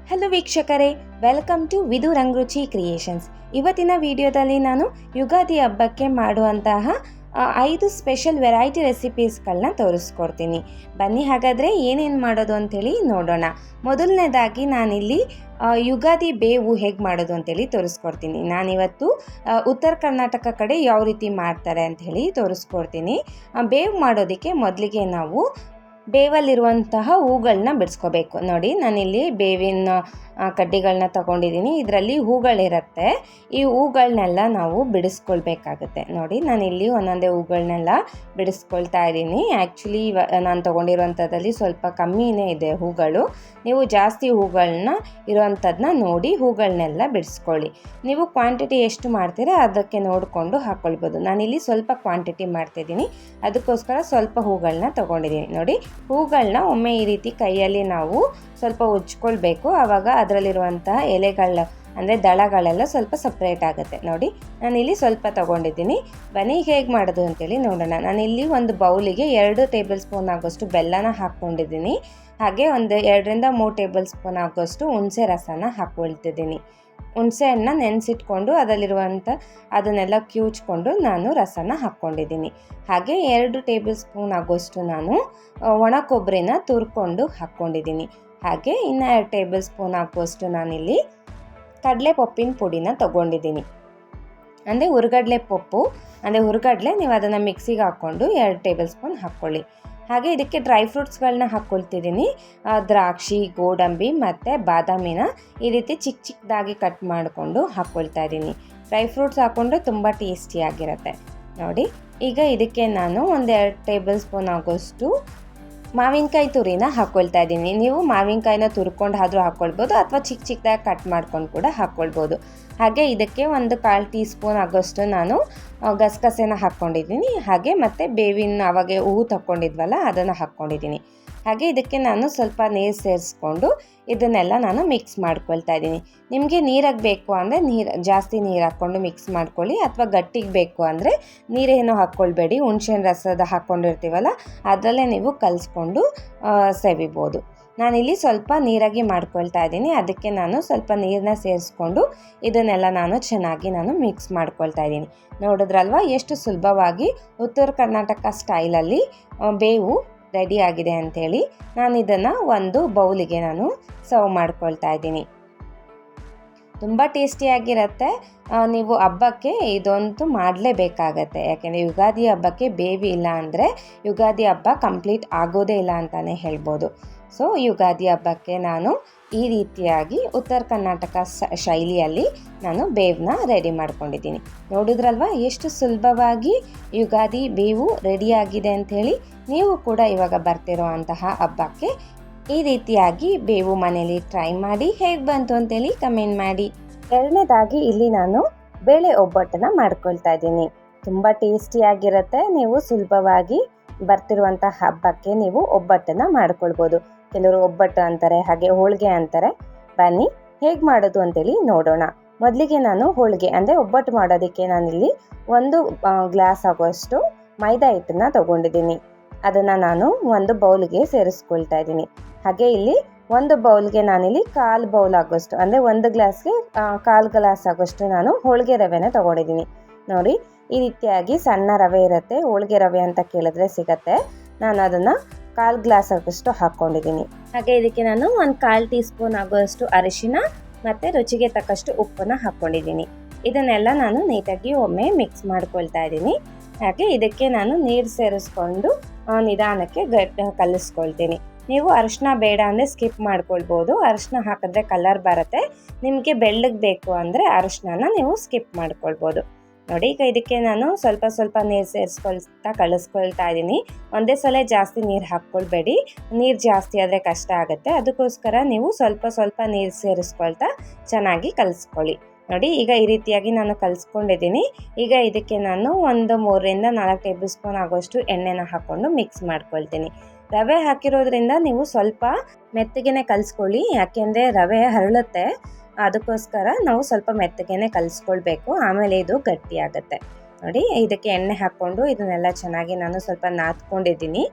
Hello ವೀಕ್ಷಕರೇ, welcome to ವಿದು ರಂಗರುಚಿ creations. ಇವತ್ತಿನ ವಿಡಿಯೋದಲ್ಲಿ ನಾನು ಯುಗಾದಿ ಹಬ್ಬಕ್ಕೆ ಮಾಡುವಂತಹ 5 ಸ್ಪೆಷಲ್ ವೆರೈಟಿ ರೆಸಿಪೀಸ್ಗಳನ್ನ ತೋರಿಸ್ಕೊಡ್ತೀನಿ. ಬನ್ನಿ ಹಾಗಾದರೆ ಏನೇನು ಮಾಡೋದು ಅಂಥೇಳಿ ನೋಡೋಣ. ಮೊದಲನೇದಾಗಿ ನಾನಿಲ್ಲಿ ಯುಗಾದಿ ಬೇವು ಹೇಗೆ ಮಾಡೋದು ಅಂಥೇಳಿ ತೋರಿಸ್ಕೊಡ್ತೀನಿ. ನಾನಿವತ್ತು ಉತ್ತರ ಕರ್ನಾಟಕ ಕಡೆ ಯಾವ ರೀತಿ ಮಾಡ್ತಾರೆ ಅಂಥೇಳಿ ತೋರಿಸ್ಕೊಡ್ತೀನಿ. ಬೇವು ಮಾಡೋದಕ್ಕೆ ಮೊದಲಿಗೆ ನಾವು ಬೇವಲ್ಲಿರುವಂತಹ ಹೂಗಳನ್ನ ಬಿಡಿಸ್ಕೋಬೇಕು. ನೋಡಿ, ನಾನಿಲ್ಲಿ ಬೇವಿನ ಕಡ್ಡಿಗಳನ್ನ ತಗೊಂಡಿದ್ದೀನಿ. ಇದರಲ್ಲಿ ಹೂಗಳಿರುತ್ತೆ. ಈ ಹೂಗಳನ್ನೆಲ್ಲ ನಾವು ಬಿಡಿಸ್ಕೊಳ್ಬೇಕಾಗುತ್ತೆ. ನೋಡಿ, ನಾನಿಲ್ಲಿ ಒಂದೊಂದೇ ಹೂಗಳನ್ನೆಲ್ಲ ಬಿಡಿಸ್ಕೊಳ್ತಾ ಇದ್ದೀನಿ. ಆ್ಯಕ್ಚುಲಿ ನಾನು ತೊಗೊಂಡಿರುವಂಥದ್ದಲ್ಲಿ ಸ್ವಲ್ಪ ಕಮ್ಮಿನೇ ಇದೆ ಹೂಗಳು. ನೀವು ಜಾಸ್ತಿ ಹೂಗಳನ್ನ ಇರುವಂಥದ್ದನ್ನ ನೋಡಿ ಹೂಗಳನ್ನೆಲ್ಲ ಬಿಡಿಸ್ಕೊಳ್ಳಿ. ನೀವು ಕ್ವಾಂಟಿಟಿ ಎಷ್ಟು ಮಾಡ್ತೀರಾ ಅದಕ್ಕೆ ನೋಡಿಕೊಂಡು ಹಾಕ್ಕೊಳ್ಬೋದು. ನಾನಿಲ್ಲಿ ಸ್ವಲ್ಪ ಕ್ವಾಂಟಿಟಿ ಮಾಡ್ತಿದ್ದೀನಿ, ಅದಕ್ಕೋಸ್ಕರ ಸ್ವಲ್ಪ ಹೂಗಳನ್ನ ತೊಗೊಂಡಿದ್ದೀನಿ. ನೋಡಿ, ಹೂಗಳನ್ನ ಒಮ್ಮೆ ಈ ರೀತಿ ಕೈಯಲ್ಲಿ ನಾವು ಸ್ವಲ್ಪ ಉಜ್ಕೊಳ್ಬೇಕು. ಆವಾಗ ಅದರಲ್ಲಿರುವಂತಹ ಎಲೆಗಳ ಅಂದರೆ ದಳಗಳೆಲ್ಲ ಸ್ವಲ್ಪ ಸಪ್ರೇಟ್ ಆಗುತ್ತೆ. ನೋಡಿ, ನಾನಿಲ್ಲಿ ಸ್ವಲ್ಪ ತೊಗೊಂಡಿದ್ದೀನಿ. ಬನ್ನಿ ಹೇಗೆ ಮಾಡೋದು ಅಂತೇಳಿ ನೋಡೋಣ. ನಾನಿಲ್ಲಿ ಒಂದು ಬೌಲಿಗೆ 2 ಟೇಬಲ್ ಸ್ಪೂನ್ ಆಗೋಷ್ಟು ಬೆಲ್ಲನ ಹಾಕ್ಕೊಂಡಿದ್ದೀನಿ. ಹಾಗೆ ಒಂದು 2 ರಿಂದ 3 ಟೇಬಲ್ ಸ್ಪೂನ್ ಆಗೋಷ್ಟು ಹುಣಸೆ ರಸನ ಹಾಕ್ಕೊಳ್ತಿದ್ದೀನಿ. ಹುಣಸೆ ಹಣ್ಣನ್ನ ನೆನೆಸಿಟ್ಕೊಂಡು ಅದನ್ನೆಲ್ಲ ಕಿವುಚ್ಕೊಂಡು ನಾನು ರಸನ ಹಾಕ್ಕೊಂಡಿದ್ದೀನಿ. ಹಾಗೆ 2 ಟೇಬಲ್ ಸ್ಪೂನ್ ಆಗೋಷ್ಟು ನಾನು ಒಣ ಕೊಬ್ಬರಿನ ತುರ್ಕೊಂಡು ಹಾಕ್ಕೊಂಡಿದ್ದೀನಿ. ಹಾಗೆ ಇನ್ನು 2 ಟೇಬಲ್ ಸ್ಪೂನ್ ಆಗೋಷ್ಟು ನಾನಿಲ್ಲಿ ಕಡಲೆ ಪಪ್ಪಿನ ಪುಡಿನ ತೊಗೊಂಡಿದ್ದೀನಿ. ಅಂದರೆ ಹುರ್ಗಡ್ಲೆ ಪಪ್ಪು, ಅಂದರೆ ಹುರ್ಗಡ್ಲೆ ನೀವು ಅದನ್ನು ಮಿಕ್ಸಿಗೆ ಹಾಕ್ಕೊಂಡು 2 ಟೇಬಲ್ ಸ್ಪೂನ್ ಹಾಕ್ಕೊಳ್ಳಿ. ಹಾಗೆ ಇದಕ್ಕೆ ಡ್ರೈ ಫ್ರೂಟ್ಸ್ಗಳನ್ನ ಹಾಕ್ಕೊಳ್ತಿದ್ದೀನಿ. ದ್ರಾಕ್ಷಿ, ಗೋಡಂಬಿ ಮತ್ತು ಬಾದಾಮಿನ ಈ ರೀತಿ ಚಿಕ್ಕ ಚಿಕ್ಕದಾಗಿ ಕಟ್ ಮಾಡಿಕೊಂಡು ಹಾಕ್ಕೊಳ್ತಾ ಇದ್ದೀನಿ. ಡ್ರೈ ಫ್ರೂಟ್ಸ್ ಹಾಕ್ಕೊಂಡ್ರೆ ತುಂಬ ಟೇಸ್ಟಿಯಾಗಿರುತ್ತೆ. ನೋಡಿ, ಈಗ ಇದಕ್ಕೆ ನಾನು 2 ಟೇಬಲ್ ಸ್ಪೂನ್ ಆಗೋಷ್ಟು ಮಾವಿನಕಾಯಿ ತುರಿನ ಹಾಕ್ಕೊಳ್ತಾ ಇದ್ದೀನಿ. ನೀವು ಮಾವಿನಕಾಯಿನ ತುರ್ಕೊಂಡು ಆದರೂ ಹಾಕ್ಕೊಳ್ಬೋದು ಅಥವಾ ಚಿಕ್ಕ ಚಿಕ್ಕದಾಗಿ ಕಟ್ ಮಾಡ್ಕೊಂಡು ಕೂಡ ಹಾಕ್ಕೊಳ್ಬೋದು. ಹಾಗೆ ಇದಕ್ಕೆ 1/4 ಟೀ ಸ್ಪೂನ್ ಆಗೋಷ್ಟು ನಾನು ಗಸಗಸೆನ ಹಾಕ್ಕೊಂಡಿದ್ದೀನಿ. ಹಾಗೆ ಮತ್ತು ಬೇವಿನ ಅವಾಗೆ ಹೂವು ತಗೊಂಡಿದ್ವಲ್ಲ ಅದನ್ನು ಹಾಕ್ಕೊಂಡಿದ್ದೀನಿ. ಹಾಗೆ ಇದಕ್ಕೆ ನಾನು ಸ್ವಲ್ಪ ನೀರು ಸೇರಿಸ್ಕೊಂಡು ಇದನ್ನೆಲ್ಲ ನಾನು ಮಿಕ್ಸ್ ಮಾಡ್ಕೊಳ್ತಾ ಇದ್ದೀನಿ. ನಿಮಗೆ ನೀರಾಗಿ ಬೇಕು ಅಂದರೆ ಜಾಸ್ತಿ ನೀರು ಹಾಕ್ಕೊಂಡು ಮಿಕ್ಸ್ ಮಾಡ್ಕೊಳ್ಳಿ, ಅಥವಾ ಗಟ್ಟಿಗೆ ಬೇಕು ಅಂದರೆ ನೀರೇನು ಹಾಕ್ಕೊಳ್ಬೇಡಿ. ಹುಣಸೆಹಣ್ಣು ರಸದ ಹಾಕ್ಕೊಂಡಿರ್ತೀವಲ್ಲ ಅದರಲ್ಲೇ ನೀವು ಕಲಿಸ್ಕೊಂಡು ಸವಿಬೋದು. ನಾನಿಲ್ಲಿ ಸ್ವಲ್ಪ ನೀರಾಗಿ ಮಾಡ್ಕೊಳ್ತಾ ಇದ್ದೀನಿ. ಅದಕ್ಕೆ ನಾನು ಸ್ವಲ್ಪ ನೀರನ್ನ ಸೇರಿಸ್ಕೊಂಡು ಇದನ್ನೆಲ್ಲ ಚೆನ್ನಾಗಿ ಮಿಕ್ಸ್ ಮಾಡ್ಕೊಳ್ತಾ ಇದ್ದೀನಿ. ನೋಡಿದ್ರಲ್ವ ಎಷ್ಟು ಸುಲಭವಾಗಿ ಉತ್ತರ ಕರ್ನಾಟಕ ಸ್ಟೈಲಲ್ಲಿ ಬೇವು ರೆಡಿ ಆಗಿದೆ ಅಂಥೇಳಿ. ನಾನು ಇದನ್ನು ಒಂದು ಬೌಲಿಗೆ ಸರ್ವ್ ಮಾಡ್ಕೊಳ್ತಾ ಇದ್ದೀನಿ. ತುಂಬ ಟೇಸ್ಟಿಯಾಗಿರುತ್ತೆ. ನೀವು ಹಬ್ಬಕ್ಕೆ ಇದಂತೂ ಮಾಡಲೇಬೇಕಾಗತ್ತೆ. ಯಾಕೆಂದರೆ ಯುಗಾದಿ ಹಬ್ಬಕ್ಕೆ ಬೇವು ಇಲ್ಲ ಅಂದರೆ ಯುಗಾದಿ ಹಬ್ಬ ಕಂಪ್ಲೀಟ್ ಆಗೋದೇ ಇಲ್ಲ ಅಂತಲೇ ಹೇಳ್ಬೋದು. ಸೊ ಯುಗಾದಿ ಹಬ್ಬಕ್ಕೆ ನಾನು ಈ ರೀತಿಯಾಗಿ ಉತ್ತರ ಕರ್ನಾಟಕ ಶೈಲಿಯಲ್ಲಿ ನಾನು ಬೇವನ್ನ ರೆಡಿ ಮಾಡ್ಕೊಂಡಿದ್ದೀನಿ. ನೋಡಿದ್ರಲ್ವ ಎಷ್ಟು ಸುಲಭವಾಗಿ ಯುಗಾದಿ ಬೇವು ರೆಡಿಯಾಗಿದೆ ಅಂಥೇಳಿ. ನೀವು ಕೂಡ ಇವಾಗ ಬರ್ತಿರೋ ಅಂತಹ ಹಬ್ಬಕ್ಕೆ ಈ ರೀತಿಯಾಗಿ ಬೇವು ಮನೇಲಿ ಟ್ರೈ ಮಾಡಿ ಹೇಗೆ ಬಂತು ಅಂತೇಳಿ ಕಮೆಂಟ್ ಮಾಡಿ. ಎರಡನೇದಾಗಿ ಇಲ್ಲಿ ನಾನು ಬೇಳೆ ಒಬ್ಬಟ್ಟನ್ನ ಮಾಡ್ಕೊಳ್ತಾ ಇದ್ದೀನಿ. ತುಂಬ ಟೇಸ್ಟಿಯಾಗಿರುತ್ತೆ. ನೀವು ಸುಲಭವಾಗಿ ಬರ್ತಿರುವಂಥ ಹಬ್ಬಕ್ಕೆ ನೀವು ಒಬ್ಬಟ್ಟನ್ನ ಮಾಡ್ಕೊಳ್ಬೋದು. ಕೆಲವರು ಒಬ್ಬಟ್ಟು ಅಂತಾರೆ, ಹಾಗೆ ಹೋಳಿಗೆ ಅಂತಾರೆ. ಬನ್ನಿ ಹೇಗೆ ಮಾಡೋದು ಅಂತೇಳಿ ನೋಡೋಣ. ಮೊದಲಿಗೆ ನಾನು ಹೋಳಿಗೆ ಅಂದರೆ ಒಬ್ಬಟ್ಟು ಮಾಡೋದಕ್ಕೆ ನಾನಿಲ್ಲಿ 1 ಗ್ಲಾಸ್ ಆಗುವಷ್ಟು ಮೈದಾ ಹಿಟ್ಟನ್ನ ತೊಗೊಂಡಿದ್ದೀನಿ. ಅದನ್ನು ನಾನು ಒಂದು ಬೌಲ್ಗೆ ಸೇರಿಸ್ಕೊಳ್ತಾ ಇದ್ದೀನಿ. ಹಾಗೆ ಇಲ್ಲಿ ಒಂದು ಬೌಲ್ಗೆ ನಾನಿಲ್ಲಿ 1/4 ಬೌಲ್ ಆಗೋಷ್ಟು, ಅಂದರೆ 1 ಗ್ಲಾಸ್ಗೆ 1/4 ಗ್ಲಾಸ್ ಆಗೋಷ್ಟು ನಾನು ಹೋಳಿಗೆ ರವೆನ ತೊಗೊಂಡಿದ್ದೀನಿ. ನೋಡಿ, ಈ ರೀತಿಯಾಗಿ ಸಣ್ಣ ರವೆ ಇರುತ್ತೆ, ಹೋಳಿಗೆ ರವೆ ಅಂತ ಕೇಳಿದ್ರೆ ಸಿಗತ್ತೆ. ನಾನು ಅದನ್ನು 1/4 ಗ್ಲಾಸ್ ಆಗೋಷ್ಟು ಹಾಕ್ಕೊಂಡಿದ್ದೀನಿ. ಹಾಗೆ ಇದಕ್ಕೆ ನಾನು 1/4 ಟೀ ಸ್ಪೂನ್ ಆಗೋಷ್ಟು ಅರಿಶಿನ ಮತ್ತು ರುಚಿಗೆ ತಕ್ಕಷ್ಟು ಉಪ್ಪನ್ನು ಹಾಕ್ಕೊಂಡಿದ್ದೀನಿ. ಇದನ್ನೆಲ್ಲ ನಾನು ನೀಟಾಗಿ ಒಮ್ಮೆ ಮಿಕ್ಸ್ ಮಾಡ್ಕೊಳ್ತಾ ಇದ್ದೀನಿ. ಹಾಗೆ ಇದಕ್ಕೆ ನಾನು ನೀರು ಸೇರಿಸ್ಕೊಂಡು ನಿಧಾನಕ್ಕೆ ಕಲಿಸ್ಕೊಳ್ತೀನಿ. ನೀವು ಅರಿಶಿನ ಬೇಡ ಅಂದರೆ ಸ್ಕಿಪ್ ಮಾಡ್ಕೊಳ್ಬೋದು. ಅರಿಶಿನ ಹಾಕಿದ್ರೆ ಕಲರ್ ಬರುತ್ತೆ. ನಿಮಗೆ ಬೆಳ್ಳಗೆ ಬೇಕು ಅಂದರೆ ಅರಿಶಿನ ನೀವು ಸ್ಕಿಪ್ ಮಾಡ್ಕೊಳ್ಬೋದು. ನೋಡಿ, ಈಗ ಇದಕ್ಕೆ ನಾನು ಸ್ವಲ್ಪ ಸ್ವಲ್ಪ ನೀರು ಸೇರಿಸ್ಕೊಳ್ತಾ ಕಲಿಸ್ಕೊಳ್ತಾ ಇದ್ದೀನಿ. ಒಂದೇ ಸಲ ಜಾಸ್ತಿ ನೀರು ಹಾಕ್ಕೊಳ್ಬೇಡಿ, ನೀರು ಜಾಸ್ತಿ ಆದರೆ ಕಷ್ಟ ಆಗುತ್ತೆ. ಅದಕ್ಕೋಸ್ಕರ ನೀವು ಸ್ವಲ್ಪ ಸ್ವಲ್ಪ ನೀರು ಸೇರಿಸ್ಕೊಳ್ತಾ ಚೆನ್ನಾಗಿ ಕಲಿಸ್ಕೊಳ್ಳಿ. ನೋಡಿ, ಈಗ ಈ ರೀತಿಯಾಗಿ ನಾನು ಕಲಿಸ್ಕೊಂಡಿದ್ದೀನಿ. ಈಗ ಇದಕ್ಕೆ ನಾನು 3 ರಿಂದ 4 ಟೇಬಲ್ ಸ್ಪೂನ್ ಆಗೋಷ್ಟು ಎಣ್ಣೆನ ಹಾಕ್ಕೊಂಡು ಮಿಕ್ಸ್ ಮಾಡ್ಕೊಳ್ತೀನಿ. ರವೆ ಹಾಕಿರೋದ್ರಿಂದ ನೀವು ಸ್ವಲ್ಪ ಮೆತ್ತಗೆನೆ ಕಲಿಸ್ಕೊಳ್ಳಿ, ಯಾಕೆಂದರೆ ರವೆ ಹರಳುತ್ತೆ. ಅದಕ್ಕೋಸ್ಕರ ನಾವು ಸ್ವಲ್ಪ ಮೆತ್ತಗೆನೆ ಕಲಿಸ್ಕೊಳ್ಬೇಕು, ಆಮೇಲೆ ಇದು ಗಟ್ಟಿ ಆಗುತ್ತೆ. ನೋಡಿ, ಇದಕ್ಕೆ ಎಣ್ಣೆ ಹಾಕ್ಕೊಂಡು ಇದನ್ನೆಲ್ಲ ಚೆನ್ನಾಗಿ ನಾನು ಸ್ವಲ್ಪ ನಾದ್ಕೊಂಡಿದ್ದೀನಿ.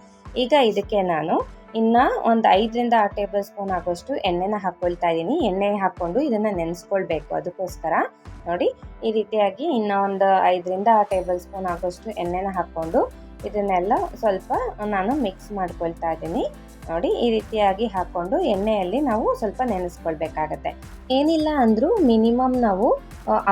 ಈಗ ಇದಕ್ಕೆ ನಾನು ಇನ್ನು ಒಂದು 5ರಿಂದ 6 ಟೇಬಲ್ ಸ್ಪೂನ್ ಆಗೋಷ್ಟು ಎಣ್ಣೆನ ಹಾಕ್ಕೊಳ್ತಾ ಇದ್ದೀನಿ. ಎಣ್ಣೆ ಹಾಕ್ಕೊಂಡು ಇದನ್ನು ನೆನೆಸ್ಕೊಳ್ಬೇಕು. ಅದಕ್ಕೋಸ್ಕರ ನೋಡಿ ಈ ರೀತಿಯಾಗಿ ಇನ್ನೂ ಒಂದು 5ರಿಂದ 6 ಟೇಬಲ್ ಸ್ಪೂನ್ ಆಗೋಷ್ಟು ಎಣ್ಣೆನ ಹಾಕ್ಕೊಂಡು ಇದನ್ನೆಲ್ಲ ಸ್ವಲ್ಪ ನಾನು ಮಿಕ್ಸ್ ಮಾಡ್ಕೊಳ್ತಾ ಇದ್ದೀನಿ. ನೋಡಿ ಈ ರೀತಿಯಾಗಿ ಹಾಕ್ಕೊಂಡು ಎಣ್ಣೆಯಲ್ಲಿ ನಾವು ಸ್ವಲ್ಪ ನೆನೆಸ್ಕೊಳ್ಬೇಕಾಗತ್ತೆ. ಏನಿಲ್ಲ ಅಂದರೂ ಮಿನಿಮಮ್ ನಾವು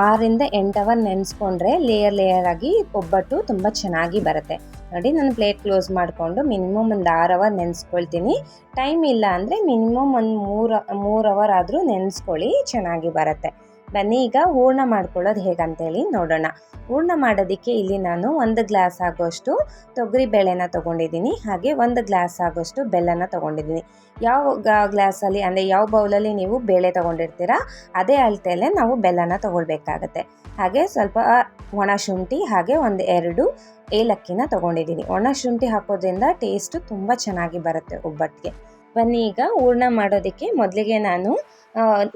6ರಿಂದ 8 ಅವರ್ ನೆನೆಸ್ಕೊಂಡ್ರೆ ಲೇಯರ್ ಆಗಿ ಒಬ್ಬಟ್ಟು ತುಂಬ ಚೆನ್ನಾಗಿ ಬರುತ್ತೆ. ನೋಡಿ ನಾನು ಪ್ಲೇಟ್ ಕ್ಲೋಸ್ ಮಾಡಿಕೊಂಡು ಮಿನಿಮಮ್ ಒಂದು 6 ಅವರ್ ನೆನೆಸ್ಕೊಳ್ತೀನಿ. ಟೈಮ್ ಇಲ್ಲ ಅಂದರೆ ಮಿನಿಮಮ್ ಒಂದು 3 ಅವರ್ ಆದರೂ ನೆನೆಸ್ಕೊಳ್ಳಿ, ಚೆನ್ನಾಗಿ ಬರುತ್ತೆ. ಬನ್ನಿ ಈಗ ಹೂರ್ಣ ಮಾಡ್ಕೊಳ್ಳೋದು ಹೇಗಂತೇಳಿ ನೋಡೋಣ. ಹೂರ್ಣ ಮಾಡೋದಕ್ಕೆ ಇಲ್ಲಿ ನಾನು 1 ಗ್ಲಾಸ್ ಆಗೋಷ್ಟು ತೊಗರಿ ಬೇಳೆನ ತೊಗೊಂಡಿದ್ದೀನಿ, ಹಾಗೆ 1 ಗ್ಲಾಸ್ ಆಗೋಷ್ಟು ಬೆಲ್ಲನ ತೊಗೊಂಡಿದ್ದೀನಿ. ಯಾವ ಗ್ಲಾಸಲ್ಲಿ ಅಂದರೆ ಯಾವ ಬೌಲಲ್ಲಿ ನೀವು ಬೇಳೆ ತೊಗೊಂಡಿರ್ತೀರಾ ಅದೇ ಅಳತೆಯಲ್ಲೇ ನಾವು ಬೆಲ್ಲನ ತೊಗೊಳ್ಬೇಕಾಗತ್ತೆ. ಹಾಗೆ ಸ್ವಲ್ಪ ಒಣ ಶುಂಠಿ ಹಾಗೆ 1-2 ಏಲಕ್ಕಿನ ತೊಗೊಂಡಿದ್ದೀನಿ. ಒಣ ಶುಂಠಿ ಹಾಕೋದ್ರಿಂದ ಟೇಸ್ಟು ತುಂಬ ಚೆನ್ನಾಗಿ ಬರುತ್ತೆ ಒಬ್ಬಟ್ಟಿಗೆ. ಬನ್ನಿ ಈಗ ಹೂರ್ಣ ಮಾಡೋದಕ್ಕೆ ಮೊದಲಿಗೆ ನಾನು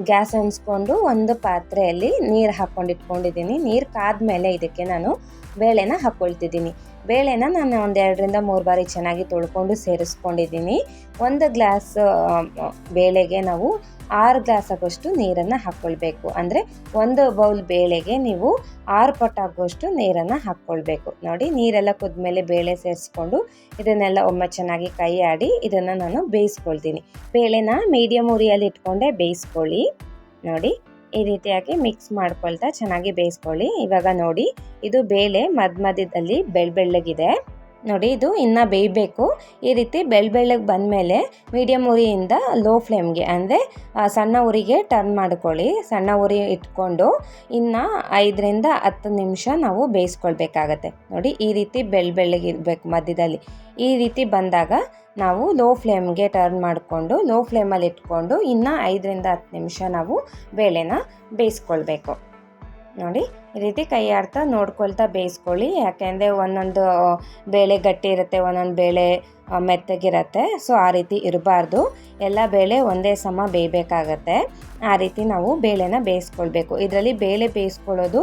ಗ್ಯಾಸ್ ಹಂಚ್ಕೊಂಡು ಒಂದು ಪಾತ್ರೆಯಲ್ಲಿ ನೀರು ಹಾಕ್ಕೊಂಡು ಇಟ್ಕೊಂಡಿದ್ದೀನಿ. ನೀರು ಕಾದ್ಮೇಲೆ ಇದಕ್ಕೆ ನಾನು ಬೇಳೆನ ಹಾಕ್ಕೊಳ್ತಿದ್ದೀನಿ. ಬೇಳೆನ ನಾನು 2ರಿಂದ 3 ಬಾರಿ ಚೆನ್ನಾಗಿ ತೊಳ್ಕೊಂಡು ಸೇರಿಸ್ಕೊಂಡಿದ್ದೀನಿ. 1 ಗ್ಲಾಸ್ ಬೇಳೆಗೆ ನಾವು 6 ಗ್ಲಾಸ್ ಆಗೋಷ್ಟು ನೀರನ್ನು ಹಾಕ್ಕೊಳ್ಬೇಕು. ಅಂದರೆ 1 ಬೌಲ್ ಬೇಳೆಗೆ ನೀವು 6 ಪಟ್ಟು ಆಗೋಷ್ಟು ನೀರನ್ನು ಹಾಕ್ಕೊಳ್ಬೇಕು. ನೋಡಿ ನೀರೆಲ್ಲ ಕುದ್ಮೇಲೆ ಬೇಳೆ ಸೇರಿಸ್ಕೊಂಡು ಇದನ್ನೆಲ್ಲ ಒಮ್ಮೆ ಚೆನ್ನಾಗಿ ಕೈ ಆಡಿ ಇದನ್ನು ನಾನು ಬೇಯಿಸ್ಕೊಳ್ತೀನಿ. ಬೇಳೆನ ಮೀಡಿಯಮ್ ಉರಿಯಲ್ಲಿ ಇಟ್ಕೊಂಡೆ ಬೇಯಿಸ್ಕೊಳ್ಳಿ. ನೋಡಿ ಈ ರೀತಿಯಾಗಿ ಮಿಕ್ಸ್ ಮಾಡ್ಕೊಳ್ತಾ ಚೆನ್ನಾಗಿ ಬೇಯಿಸ್ಕೊಳ್ಳಿ. ಇವಾಗ ನೋಡಿ ಇದು ಬೇಳೆ ಮಧ್ಯದಲ್ಲಿ ಬೆಳ್ಳಗಿದೆ. ನೋಡಿ ಇದು ಇನ್ನೂ ಬೇಯಬೇಕು. ಈ ರೀತಿ ಬೆಳ್ಳಗೆ ಬಂದಮೇಲೆ ಮೀಡಿಯಮ್ ಉರಿಯಿಂದ ಲೋ ಫ್ಲೇಮ್ಗೆ ಅಂದರೆ ಸಣ್ಣ ಉರಿಗೆ ಟರ್ನ್ ಮಾಡ್ಕೊಳ್ಳಿ. ಸಣ್ಣ ಉರಿ ಇಟ್ಕೊಂಡು ಇನ್ನು 5ರಿಂದ 10 ನಿಮಿಷ ನಾವು ಬೇಯಿಸ್ಕೊಳ್ಬೇಕಾಗತ್ತೆ. ನೋಡಿ ಈ ರೀತಿ ಬೆಳ್ಳಗೆ ಇರಬೇಕು ಮಧ್ಯದಲ್ಲಿ. ಈ ರೀತಿ ಬಂದಾಗ ನಾವು ಲೋ ಫ್ಲೇಮ್ಗೆ ಟರ್ನ್ ಮಾಡಿಕೊಂಡು ಲೋ ಫ್ಲೇಮಲ್ಲಿ ಇಟ್ಕೊಂಡು ಇನ್ನು 5ರಿಂದ 10 ನಿಮಿಷ ನಾವು ಬೇಳೆನ ಬೇಯಿಸ್ಕೊಳ್ಬೇಕು. ನೋಡಿ ಈ ರೀತಿ ಕೈ ಆಡ್ತಾ ನೋಡ್ಕೊಳ್ತಾ ಬೇಯಿಸ್ಕೊಳ್ಳಿ. ಯಾಕೆಂದರೆ ಒಂದೊಂದು ಬೇಳೆ ಗಟ್ಟಿ ಇರುತ್ತೆ, ಒಂದೊಂದು ಬೇಳೆ ಮೆತ್ತಗಿರುತ್ತೆ. ಸೊ ಆ ರೀತಿ ಇರಬಾರ್ದು. ಎಲ್ಲ ಬೇಳೆ ಒಂದೇ ಸಮ ಬೇಯಬೇಕಾಗತ್ತೆ. ಆ ರೀತಿ ನಾವು ಬೇಳೆನ ಬೇಯಿಸ್ಕೊಳ್ಬೇಕು. ಇದರಲ್ಲಿ ಬೇಳೆ ಬೇಯಿಸ್ಕೊಳ್ಳೋದು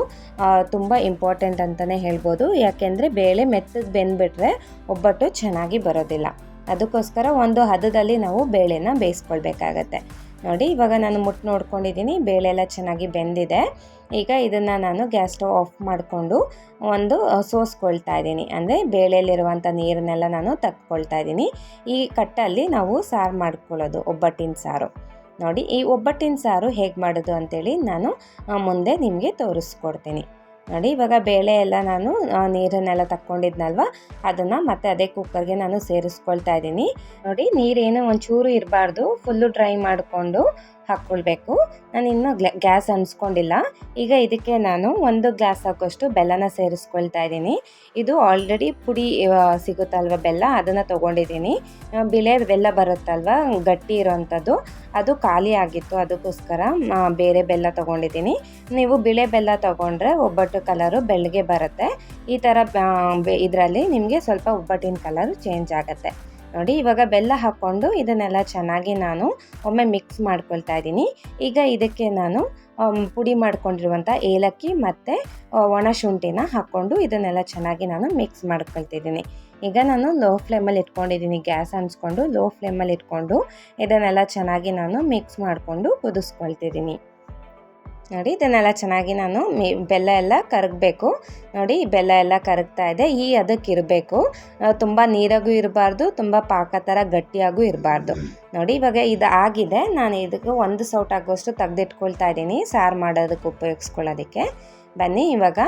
ತುಂಬ ಇಂಪಾರ್ಟೆಂಟ್ ಅಂತಲೇ ಹೇಳ್ಬೋದು. ಯಾಕೆಂದರೆ ಬೇಳೆ ಮೆತ್ತಗೆ ಬೆಂದ್ಬಿಟ್ರೆ ಒಬ್ಬಟ್ಟು ಚೆನ್ನಾಗಿ ಬರೋದಿಲ್ಲ. ಅದಕ್ಕೋಸ್ಕರ ಒಂದು ಹದದಲ್ಲಿ ನಾವು ಬೇಳೆನ ಬೇಯಿಸ್ಕೊಳ್ಬೇಕಾಗತ್ತೆ. ನೋಡಿ ಇವಾಗ ನಾನು ಮುಟ್ಟು ನೋಡ್ಕೊಂಡಿದ್ದೀನಿ, ಬೇಳೆ ಎಲ್ಲ ಚೆನ್ನಾಗಿ ಬೆಂದಿದೆ. ಈಗ ಇದನ್ನು ನಾನು ಗ್ಯಾಸ್ ಸ್ಟವ್ ಆಫ್ ಮಾಡಿಕೊಂಡು ಒಂದು ಸೋಸ್ಕೊಳ್ತಾ ಇದ್ದೀನಿ. ಅಂದರೆ ಬೇಳೆಯಲ್ಲಿರುವಂಥ ನೀರನ್ನೆಲ್ಲ ನಾನು ತೆಗೆದುಕೊಳ್ತಾ ಇದ್ದೀನಿ. ಈ ಕಟ್ಟಲ್ಲಿ ನಾವು ಸಾರು ಮಾಡ್ಕೊಳ್ಳೋದು ಒಬ್ಬಟ್ಟಿನ ಸಾರು. ನೋಡಿ ಈ ಒಬ್ಬಟ್ಟಿನ ಸಾರು ಹೇಗೆ ಮಾಡೋದು ಅಂತೇಳಿ ನಾನು ಮುಂದೆ ನಿಮಗೆ ತೋರಿಸ್ಕೊಡ್ತೀನಿ. ನೋಡಿ ಇವಾಗ ಬೇಳೆ ಎಲ್ಲ ನಾನು ನೀರನ್ನೆಲ್ಲ ತಕ್ಕೊಂಡಿದ್ನಲ್ವ ಅದನ್ನು ಮತ್ತೆ ಅದೇ ಕುಕ್ಕರ್ಗೆ ನಾನು ಸೇರಿಸ್ಕೊಳ್ತಾ ಇದ್ದೀನಿ. ನೋಡಿ ನೀರೇನು ಒಂಚೂರು ಇರಬಾರ್ದು, ಫುಲ್ಲು ಡ್ರೈ ಮಾಡಿಕೊಂಡು ಹಾಕ್ಕೊಳ್ಬೇಕು. ನಾನು ಇನ್ನೂ ಗ್ಯಾಸ್ ಹಂಚ್ಕೊಂಡಿಲ್ಲ. ಈಗ ಇದಕ್ಕೆ ನಾನು 1 ಗ್ಲಾಸ್ ಆಗೋಷ್ಟು ಬೆಲ್ಲನ ಸೇರಿಸ್ಕೊಳ್ತಾ ಇದ್ದೀನಿ. ಇದು ಆಲ್ರೆಡಿ ಪುಡಿ ಸಿಗುತ್ತಲ್ವ ಬೆಲ್ಲ, ಅದನ್ನು ತೊಗೊಂಡಿದ್ದೀನಿ. ಬೆಲ್ಲ ಬರುತ್ತಲ್ವ ಗಟ್ಟಿ ಇರೋವಂಥದ್ದು, ಅದು ಖಾಲಿ ಆಗಿತ್ತು. ಅದಕ್ಕೋಸ್ಕರ ಬೇರೆ ಬೆಲ್ಲ ತೊಗೊಂಡಿದ್ದೀನಿ. ನೀವು ಬಿಳೆ ಬೆಲ್ಲ ತೊಗೊಂಡ್ರೆ ಒಬ್ಬಟ್ಟು ಕಲರು ಬೆಳ್ಳಗೆ ಬರುತ್ತೆ. ಈ ಥರ ಇದರಲ್ಲಿ ನಿಮಗೆ ಸ್ವಲ್ಪ ಒಬ್ಬಟ್ಟಿನ ಕಲರು ಚೇಂಜ್ ಆಗುತ್ತೆ. ನೋಡಿ ಇವಾಗ ಬೆಲ್ಲ ಹಾಕ್ಕೊಂಡು ಇದನ್ನೆಲ್ಲ ಚೆನ್ನಾಗಿ ನಾನು ಒಮ್ಮೆ ಮಿಕ್ಸ್ ಮಾಡ್ಕೊಳ್ತಾ ಇದ್ದೀನಿ. ಈಗ ಇದಕ್ಕೆ ನಾನು ಪುಡಿ ಮಾಡ್ಕೊಂಡಿರುವಂಥ ಏಲಕ್ಕಿ ಮತ್ತು ಒಣ ಶುಂಠಿನ ಹಾಕ್ಕೊಂಡು ಇದನ್ನೆಲ್ಲ ಚೆನ್ನಾಗಿ ನಾನು ಮಿಕ್ಸ್ ಮಾಡ್ಕೊಳ್ತಿದ್ದೀನಿ. ಈಗ ನಾನು ಲೋ ಫ್ಲೇಮಲ್ಲಿ ಇಟ್ಕೊಂಡಿದ್ದೀನಿ. ಗ್ಯಾಸ್ ಹಂಚ್ಕೊಂಡು ಲೋ ಫ್ಲೇಮಲ್ಲಿ ಇಟ್ಕೊಂಡು ಇದನ್ನೆಲ್ಲ ಚೆನ್ನಾಗಿ ನಾನು ಮಿಕ್ಸ್ ಮಾಡಿಕೊಂಡು ಕುದಿಸ್ಕೊಳ್ತಿದ್ದೀನಿ. ನೋಡಿ ಇದನ್ನೆಲ್ಲ ಚೆನ್ನಾಗಿ ನಾನು ಬೆಲ್ಲ ಎಲ್ಲ ಕರಗಬೇಕು. ನೋಡಿ ಬೆಲ್ಲ ಎಲ್ಲ ಕರಗ್ತಾ ಇದೆ. ಈ ಅದಕ್ಕಿರಬೇಕು, ತುಂಬ ನೀರಾಗೂ ಇರಬಾರ್ದು, ತುಂಬ ಪಾಕ ಥರ ಗಟ್ಟಿಯಾಗೂ ಇರಬಾರ್ದು. ನೋಡಿ ಇವಾಗ ಇದು ಆಗಿದೆ. ನಾನು ಇದಕ್ಕೆ 1 ಸೌಟ್ ಆಗೋಷ್ಟು ತೆಗೆದಿಟ್ಕೊಳ್ತಾ ಇದ್ದೀನಿ ಸಾರು ಮಾಡೋದಕ್ಕೆ ಉಪಯೋಗಿಸ್ಕೊಳ್ಳೋದಕ್ಕೆ. ಬನ್ನಿ ಇವಾಗ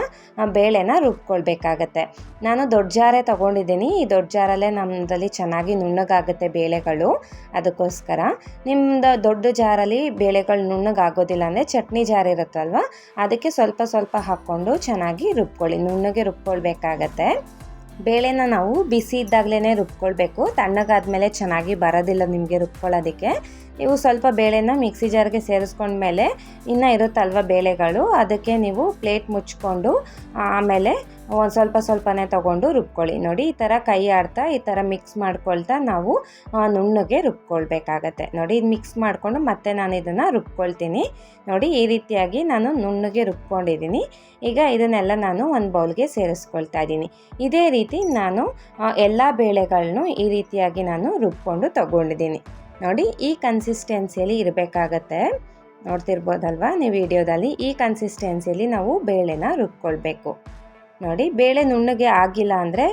ಬೇಳೆನ ರುಬ್ಕೊಳ್ಬೇಕಾಗತ್ತೆ. ನಾನು ದೊಡ್ಡ ಜಾರೇ ತೊಗೊಂಡಿದ್ದೀನಿ. ಈ ದೊಡ್ಡ ಜಾರಲ್ಲೇ ನಮ್ಮದಲ್ಲಿ ಚೆನ್ನಾಗಿ ನುಣ್ಣಗಾಗುತ್ತೆ ಬೇಳೆಗಳು. ಅದಕ್ಕೋಸ್ಕರ ನಿಮ್ಮದು ದೊಡ್ಡ ಜಾರಲ್ಲಿ ಬೇಳೆಗಳು ನುಣ್ಣಗಾಗೋದಿಲ್ಲ ಅಂದರೆ ಚಟ್ನಿ ಜಾರ್ ಇರುತ್ತಲ್ವ ಅದಕ್ಕೆ ಸ್ವಲ್ಪ ಹಾಕ್ಕೊಂಡು ಚೆನ್ನಾಗಿ ರುಬ್ಕೊಳ್ಳಿ. ನುಣ್ಣಗೆ ರುಬ್ಕೊಳ್ಬೇಕಾಗತ್ತೆ. ಬೇಳೆನ ನಾವು ಬಿಸಿ ಇದ್ದಾಗಲೇ ರುಬ್ಕೊಳ್ಬೇಕು. ತಣ್ಣಗಾದ್ಮೇಲೆ ಚೆನ್ನಾಗಿ ಬರೋದಿಲ್ಲ ನಿಮಗೆ ರುಬ್ಕೊಳ್ಳೋದಕ್ಕೆ. ನೀವು ಸ್ವಲ್ಪ ಬೇಳೆನ ಮಿಕ್ಸಿ ಜಾರ್ಗೆ ಸೇರಿಸ್ಕೊಂಡ್ಮೇಲೆ ಇನ್ನೂ ಇರುತ್ತಲ್ವ ಬೇಳೆಗಳು, ಅದಕ್ಕೆ ನೀವು ಪ್ಲೇಟ್ ಮುಚ್ಕೊಂಡು ಆಮೇಲೆ ಒಂದು ಸ್ವಲ್ಪನೇ ತೊಗೊಂಡು ರುಬ್ಕೊಳ್ಳಿ. ನೋಡಿ ಈ ಥರ ಕೈ ಆಡ್ತಾ ಈ ಥರ ಮಿಕ್ಸ್ ಮಾಡ್ಕೊಳ್ತಾ ನಾವು ನುಣ್ಣಗೆ ರುಬ್ಕೊಳ್ಬೇಕಾಗತ್ತೆ. ನೋಡಿ ಇದು ಮಿಕ್ಸ್ ಮಾಡಿಕೊಂಡು ಮತ್ತೆ ನಾನು ಇದನ್ನು ರುಬ್ಕೊಳ್ತೀನಿ. ನೋಡಿ ಈ ರೀತಿಯಾಗಿ ನಾನು ನುಣ್ಣಗೆ ರುಬ್ಕೊಂಡಿದ್ದೀನಿ. ಈಗ ಇದನ್ನೆಲ್ಲ ನಾನು ಒಂದು ಬೌಲ್ಗೆ ಸೇರಿಸ್ಕೊಳ್ತಾ ಇದ್ದೀನಿ. ಇದೇ ರೀತಿ ನಾನು ಎಲ್ಲ ಬೇಳೆಗಳನ್ನು ಈ ರೀತಿಯಾಗಿ ನಾನು ರುಬ್ಕೊಂಡು ತಗೊಂಡಿದ್ದೀನಿ. ನೋಡಿ ಈ ಕನ್ಸಿಸ್ಟೆನ್ಸಿಯಲ್ಲಿ ಇರಬೇಕಾಗತ್ತೆ. ನೋಡ್ತಿರ್ಬೋದಲ್ವ ನೀವು ವಿಡಿಯೋದಲ್ಲಿ, ಈ ಕನ್ಸಿಸ್ಟೆನ್ಸಿಯಲ್ಲಿ ನಾವು ಬೇಳೆನ ರುಬ್ಕೊಳ್ಬೇಕು. ನೋಡಿ ಬೇಳೆ ನುಣ್ಣಗೆ ಆಗಿಲ್ಲ ಅಂದರೆ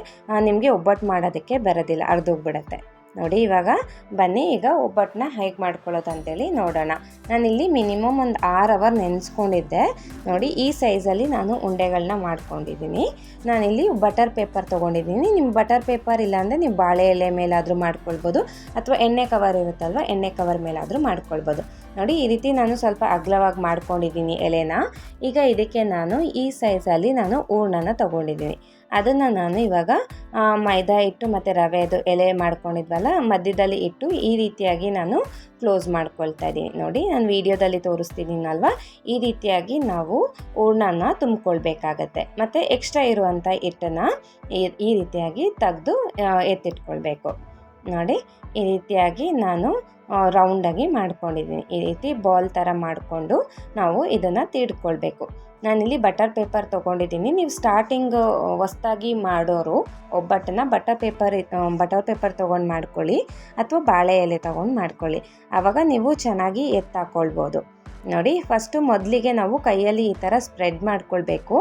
ನಿಮಗೆ ಒಬ್ಬಟ್ಟು ಮಾಡೋದಕ್ಕೆ ಬರೋದಿಲ್ಲ, ಅರ್ಧೋಗ್ಬಿಡತ್ತೆ. ನೋಡಿ ಇವಾಗ ಬನ್ನಿ ಈಗ ಒಬ್ಬಟ್ಟನ್ನ ಹೇಗೆ ಮಾಡ್ಕೊಳ್ಳೋದು ಅಂತೇಳಿ ನೋಡೋಣ. ನಾನಿಲ್ಲಿ ಮಿನಿಮಮ್ ಒಂದು 6 ಅವರ್ ನೆನೆಸ್ಕೊಂಡಿದ್ದೆ. ನೋಡಿ ಈ ಸೈಜಲ್ಲಿ ನಾನು ಉಂಡೆಗಳನ್ನ ಮಾಡ್ಕೊಂಡಿದ್ದೀನಿ. ನಾನಿಲ್ಲಿ ಬಟರ್ ಪೇಪರ್ ತೊಗೊಂಡಿದ್ದೀನಿ. ನಿಮ್ಮ ಬಟರ್ ಪೇಪರ್ ಇಲ್ಲಾಂದರೆ ನೀವು ಬಾಳೆ ಎಲೆ ಮೇಲಾದರೂ ಮಾಡ್ಕೊಳ್ಬೋದು, ಅಥವಾ ಎಣ್ಣೆ ಕವರ್ ಇರುತ್ತಲ್ವ ಎಣ್ಣೆ ಕವರ್ ಮೇಲಾದರೂ ಮಾಡ್ಕೊಳ್ಬೋದು. ನೋಡಿ ಈ ರೀತಿ ನಾನು ಸ್ವಲ್ಪ ಅಗಲವಾಗಿ ಮಾಡ್ಕೊಂಡಿದ್ದೀನಿ ಎಲೆನ. ಈಗ ಇದಕ್ಕೆ ನಾನು ಈ ಸೈಜಲ್ಲಿ ನಾನು ಹೂರ್ಣನ ತೊಗೊಂಡಿದ್ದೀನಿ. ಅದನ್ನು ನಾನು ಇವಾಗ ಮೈದಾ ಹಿಟ್ಟು ಮತ್ತು ರವೆದು ಎಲೆ ಮಾಡ್ಕೊಂಡಿದ್ವಲ್ಲ ಮಧ್ಯದಲ್ಲಿ ಇಟ್ಟು ಈ ರೀತಿಯಾಗಿ ನಾನು ಕ್ಲೋಸ್ ಮಾಡ್ಕೊಳ್ತಾ ಇದ್ದೀನಿ. ನೋಡಿ ನಾನು ವಿಡಿಯೋದಲ್ಲಿ ತೋರಿಸ್ತಿದ್ದೀನಲ್ವ, ಈ ರೀತಿಯಾಗಿ ನಾವು ಹೂರ್ಣನ ತುಂಬಿಕೊಳ್ಬೇಕಾಗತ್ತೆ. ಮತ್ತು ಎಕ್ಸ್ಟ್ರಾ ಇರುವಂಥ ಹಿಟ್ಟನ್ನು ಈ ರೀತಿಯಾಗಿ ತೆಗೆದು ಎತ್ತಿಟ್ಕೊಳ್ಬೇಕು. ನೋಡಿ ಈ ರೀತಿಯಾಗಿ ನಾನು ರೌಂಡಾಗಿ ಮಾಡ್ಕೊಂಡಿದ್ದೀನಿ. ಈ ರೀತಿ ಬಾಲ್ ಥರ ಮಾಡಿಕೊಂಡು ನಾವು ಇದನ್ನು ತೀಡ್ಕೊಳ್ಬೇಕು. ನಾನಿಲ್ಲಿ ಬಟರ್ ಪೇಪರ್ ತೊಗೊಂಡಿದ್ದೀನಿ. ನೀವು ಸ್ಟಾರ್ಟಿಂಗ್ ಹೊಸ್ದಾಗಿ ಮಾಡೋರು ಒಬ್ಬಟ್ಟನ್ನು ಬಟರ್ ಪೇಪರ್ ತೊಗೊಂಡು ಮಾಡ್ಕೊಳ್ಳಿ, ಅಥವಾ ಬಾಳೆ ಎಲೆ ತೊಗೊಂಡು ಮಾಡ್ಕೊಳ್ಳಿ. ಆವಾಗ ನೀವು ಚೆನ್ನಾಗಿ ಎತ್ತಾಕೊಳ್ಬೋದು. ನೋಡಿ ಫಸ್ಟು ಮೊದಲಿಗೆ ನಾವು ಕೈಯಲ್ಲಿ ಈ ಥರ ಸ್ಪ್ರೆಡ್ ಮಾಡ್ಕೊಳ್ಬೇಕು.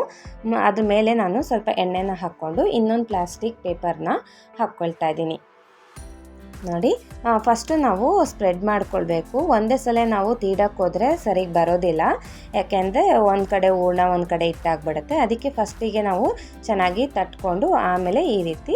ಅದ್ರ ಮೇಲೆ ನಾನು ಸ್ವಲ್ಪ ಎಣ್ಣೆನ ಹಾಕ್ಕೊಂಡು ಇನ್ನೊಂದು ಪ್ಲಾಸ್ಟಿಕ್ ಪೇಪರ್ನ ಹಾಕ್ಕೊಳ್ತಾ ಇದ್ದೀನಿ. ನೋಡಿ ಫಸ್ಟು ನಾವು ಸ್ಪ್ರೆಡ್ ಮಾಡ್ಕೊಳ್ಬೇಕು. ಒಂದೇ ಸಲ ನಾವು ತೀಡಕ್ಕೆ ಹೋದರೆ ಸರಿಗೆ ಬರೋದಿಲ್ಲ, ಯಾಕೆಂದರೆ ಒಂದು ಕಡೆ ಹೂರ್ಣ ಒಂದು ಕಡೆ ಹಿಟ್ಟಾಗ್ಬಿಡುತ್ತೆ. ಅದಕ್ಕೆ ಫಸ್ಟಿಗೆ ನಾವು ಚೆನ್ನಾಗಿ ತಟ್ಕೊಂಡು ಆಮೇಲೆ ಈ ರೀತಿ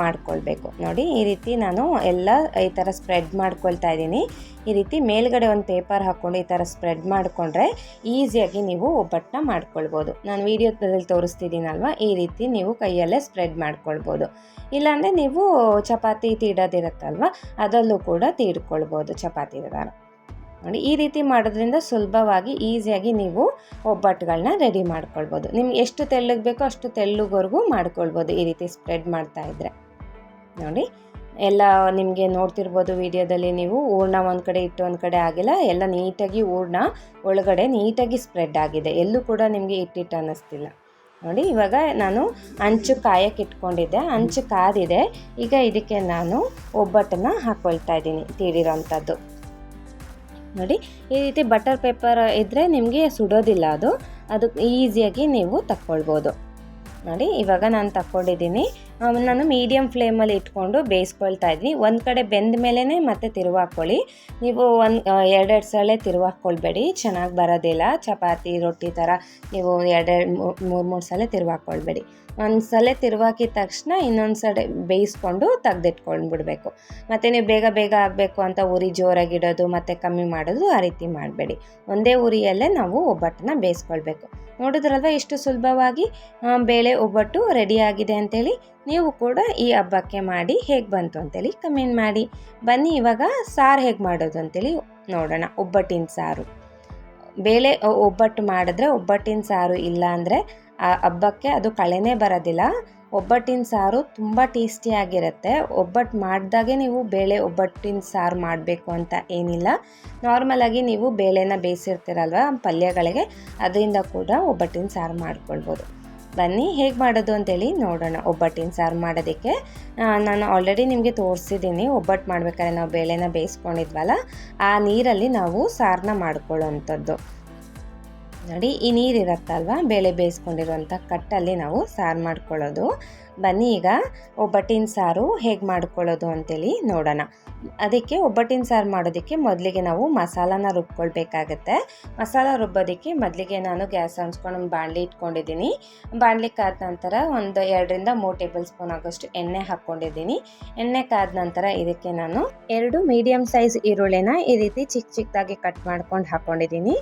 ಮಾಡ್ಕೊಳ್ಬೇಕು. ನೋಡಿ ಈ ರೀತಿ ನಾನು ಎಲ್ಲ ಈ ಥರ ಸ್ಪ್ರೆಡ್ ಮಾಡ್ಕೊಳ್ತಾ ಇದ್ದೀನಿ. ಈ ರೀತಿ ಮೇಲ್ಗಡೆ ಒಂದು ಪೇಪರ್ ಹಾಕ್ಕೊಂಡು ಈ ಥರ ಸ್ಪ್ರೆಡ್ ಮಾಡಿಕೊಂಡ್ರೆ ಈಸಿಯಾಗಿ ನೀವು ಒಬ್ಬಟ್ಟನ್ನ ಮಾಡ್ಕೊಳ್ಬೋದು. ನಾನು ವಿಡಿಯೋದಲ್ಲಿ ತೋರಿಸ್ತಿದ್ದೀನಲ್ವ, ಈ ರೀತಿ ನೀವು ಕೈಯಲ್ಲೇ ಸ್ಪ್ರೆಡ್ ಮಾಡ್ಕೊಳ್ಬೋದು. ಇಲ್ಲಾಂದರೆ ನೀವು ಚಪಾತಿ ತೀಡೋದಿರುತ್ತಲ್ವ ಅದರಲ್ಲೂ ಕೂಡ ತೀಡ್ಕೊಳ್ಬೋದು ಚಪಾತಿ ಥರ. ನೋಡಿ ಈ ರೀತಿ ಮಾಡೋದ್ರಿಂದ ಸುಲಭವಾಗಿ ಈಸಿಯಾಗಿ ನೀವು ಒಬ್ಬಟ್ಟುಗಳನ್ನ ರೆಡಿ ಮಾಡ್ಕೊಳ್ಬೋದು. ನಿಮ್ಗೆ ಎಷ್ಟು ತೆಳ್ಳಗೆ ಬೇಕೋ ಅಷ್ಟು ತೆಳ್ಳಗವರೆಗೂ ಮಾಡ್ಕೊಳ್ಬೋದು ಈ ರೀತಿ ಸ್ಪ್ರೆಡ್ ಮಾಡ್ತಾ ಇದ್ದರೆ. ನೋಡಿ ಎಲ್ಲ ನಿಮಗೆ ನೋಡ್ತಿರ್ಬೋದು ವಿಡಿಯೋದಲ್ಲಿ, ನೀವು ಹೂರ್ಣ ಒಂದು ಕಡೆ ಇಟ್ಟು ಒಂದು ಕಡೆ ಆಗಿಲ್ಲ, ಎಲ್ಲ ನೀಟಾಗಿ ಹೂರ್ಣ ಒಳಗಡೆ ನೀಟಾಗಿ ಸ್ಪ್ರೆಡ್ ಆಗಿದೆ, ಎಲ್ಲೂ ಕೂಡ ನಿಮಗೆ ಇಟ್ಟಿಟ್ಟು ಅನ್ನಿಸ್ತಿಲ್ಲ. ನೋಡಿ ಇವಾಗ ನಾನು ಹಂಚು ಕಾಯಕ್ಕೆ ಇಟ್ಕೊಂಡಿದ್ದೆ, ಹಂಚು ಕಾದಿದೆ. ಈಗ ಇದಕ್ಕೆ ನಾನು ಒಬ್ಬಟ್ಟನ್ನು ಹಾಕ್ಕೊಳ್ತಾ ಇದ್ದೀನಿ ತೀಡಿರೋಂಥದ್ದು. ನೋಡಿ ಈ ರೀತಿ ಬಟರ್ ಪೇಪರ್ ಇದ್ದರೆ ನಿಮಗೆ ಸುಡೋದಿಲ್ಲ, ಅದು ಈಸಿಯಾಗಿ ನೀವು ತಕ್ಕೊಳ್ಬೋದು. ನೋಡಿ ಇವಾಗ ನಾನು ತಕ್ಕೊಂಡಿದ್ದೀನಿ. ನಾನು ಮೀಡಿಯಮ್ ಫ್ಲೇಮಲ್ಲಿ ಇಟ್ಕೊಂಡು ಬೇಯಿಸ್ಕೊಳ್ತಾ ಇದ್ದೀನಿ. ಒಂದು ಕಡೆ ಬೆಂದ ಮೇಲೇ ಮತ್ತೆ ತಿರುವಾಕ್ಕೊಳ್ಳಿ. ನೀವು ಎರಡೆರಡು ಸಲ ತಿರುವಾಕ್ಕೊಳ್ಬೇಡಿ, ಚೆನ್ನಾಗಿ ಬರೋದಿಲ್ಲ. ಚಪಾತಿ ರೊಟ್ಟಿ ಥರ ನೀವು ಮೂರು ಸಲ ತಿರುವಾಕ್ಕೊಳ್ಬೇಡಿ. ಒಂದು ಸಲ ತಿರುವಾಕಿದ ತಕ್ಷಣ ಇನ್ನೊಂದು ಸಲ ಬೇಯಿಸ್ಕೊಂಡು ತೆಗೆದಿಟ್ಕೊಂಡ್ಬಿಡ್ಬೇಕು. ಮತ್ತು ನೀವು ಬೇಗ ಆಗಬೇಕು ಅಂತ ಉರಿ ಜೋರಾಗಿಡೋದು ಮತ್ತು ಕಮ್ಮಿ ಮಾಡೋದು ಆ ರೀತಿ ಮಾಡಬೇಡಿ. ಒಂದೇ ಉರಿಯಲ್ಲೇ ನಾವು ಒಬ್ಬಟ್ಟನ್ನ ಬೇಯಿಸ್ಕೊಳ್ಬೇಕು. ನೋಡಿದ್ರಲ್ವ ಎಷ್ಟು ಸುಲಭವಾಗಿ ಬೇಳೆ ಒಬ್ಬಟ್ಟು ರೆಡಿಯಾಗಿದೆ ಅಂತೇಳಿ. ನೀವು ಕೂಡ ಈ ಹಬ್ಬಕ್ಕೆ ಮಾಡಿ ಹೇಗೆ ಬಂತು ಅಂತೇಳಿ ಕಮೆಂಟ್ ಮಾಡಿ. ಬನ್ನಿ ಇವಾಗ ಸಾರು ಹೇಗೆ ಮಾಡೋದು ಅಂತೇಳಿ ನೋಡೋಣ. ಒಬ್ಬಟ್ಟಿನ ಸಾರು, ಬೇಳೆ ಒಬ್ಬಟ್ಟು ಮಾಡಿದ್ರೆ ಒಬ್ಬಟ್ಟಿನ ಸಾರು ಇಲ್ಲ ಅಂದರೆ ಆ ಹಬ್ಬಕ್ಕೆ ಅದು ಕಳೆನೇ ಬರೋದಿಲ್ಲ. ಒಬ್ಬಟ್ಟಿನ ಸಾರು ತುಂಬ ಟೇಸ್ಟಿಯಾಗಿರುತ್ತೆ. ಒಬ್ಬಟ್ಟು ಮಾಡಿದಾಗೆ ನೀವು ಬೇಳೆ ಒಬ್ಬಟ್ಟಿನ ಸಾರು ಮಾಡಬೇಕು ಅಂತ ಏನಿಲ್ಲ. ನಾರ್ಮಲಾಗಿ ನೀವು ಬೇಳೆನ ಬೇಯಿಸಿರ್ತೀರಲ್ವ ಪಲ್ಯಗಳಿಗೆ, ಅದರಿಂದ ಕೂಡ ಒಬ್ಬಟ್ಟಿನ ಸಾರು ಮಾಡ್ಕೊಳ್ಬೋದು. ಬನ್ನಿ ಹೇಗೆ ಮಾಡೋದು ಅಂತೇಳಿ ನೋಡೋಣ. ಒಬ್ಬಟ್ಟಿನ ಸಾರು ಮಾಡೋದಕ್ಕೆ ನಾನು ಆಲ್ರೆಡಿ ನಿಮಗೆ ತೋರಿಸಿದ್ದೀನಿ. ಒಬ್ಬಟ್ಟು ಮಾಡ್ಬೇಕಾದ್ರೆ ನಾವು ಬೇಳೆನ ಬೇಯಿಸ್ಕೊಂಡಿದ್ವಲ್ಲ, ಆ ನೀರಲ್ಲಿ ನಾವು ಸಾರನ್ನ ಮಾಡ್ಕೊಳ್ಳೋವಂಥದ್ದು. ನೋಡಿ ಈ ನೀರಿರುತ್ತಲ್ವ ಬೇಳೆ ಬೇಯಿಸ್ಕೊಂಡಿರುವಂಥ ಕಟ್ಟಲ್ಲಿ ನಾವು ಸಾರು ಮಾಡ್ಕೊಳ್ಳೋದು. ಬನ್ನಿ ಈಗ ಒಬ್ಬಟ್ಟಿನ ಸಾರು ಹೇಗೆ ಮಾಡ್ಕೊಳ್ಳೋದು ಅಂತೇಳಿ ನೋಡೋಣ. ಅದಕ್ಕೆ ಒಬ್ಬಟ್ಟಿನ ಸಾರು ಮಾಡೋದಕ್ಕೆ ಮೊದಲಿಗೆ ನಾವು ಮಸಾಲಾನ ರುಬ್ಕೊಳ್ಬೇಕಾಗತ್ತೆ. ಮಸಾಲ ರುಬ್ಬೋದಕ್ಕೆ ಮೊದಲಿಗೆ ನಾನು ಗ್ಯಾಸ್ ಹಂಚ್ಕೊಂಡು ಒಂದು ಬಾಣಲಿ ಇಟ್ಕೊಂಡಿದ್ದೀನಿ. ಬಾಣಲಿ ಕಾದ ನಂತರ ಒಂದು 2-3 ಟೇಬಲ್ ಸ್ಪೂನ್ ಆಗೋಷ್ಟು ಎಣ್ಣೆ ಹಾಕ್ಕೊಂಡಿದ್ದೀನಿ. ಎಣ್ಣೆ ಕಾದ ನಂತರ ಇದಕ್ಕೆ ನಾನು 2 ಮೀಡಿಯಮ್ ಸೈಜ್ ಈರುಳ್ಳಿನ ಈ ರೀತಿ ಚಿಕ್ಕದಾಗಿ ಕಟ್ ಮಾಡ್ಕೊಂಡು ಹಾಕ್ಕೊಂಡಿದ್ದೀನಿ.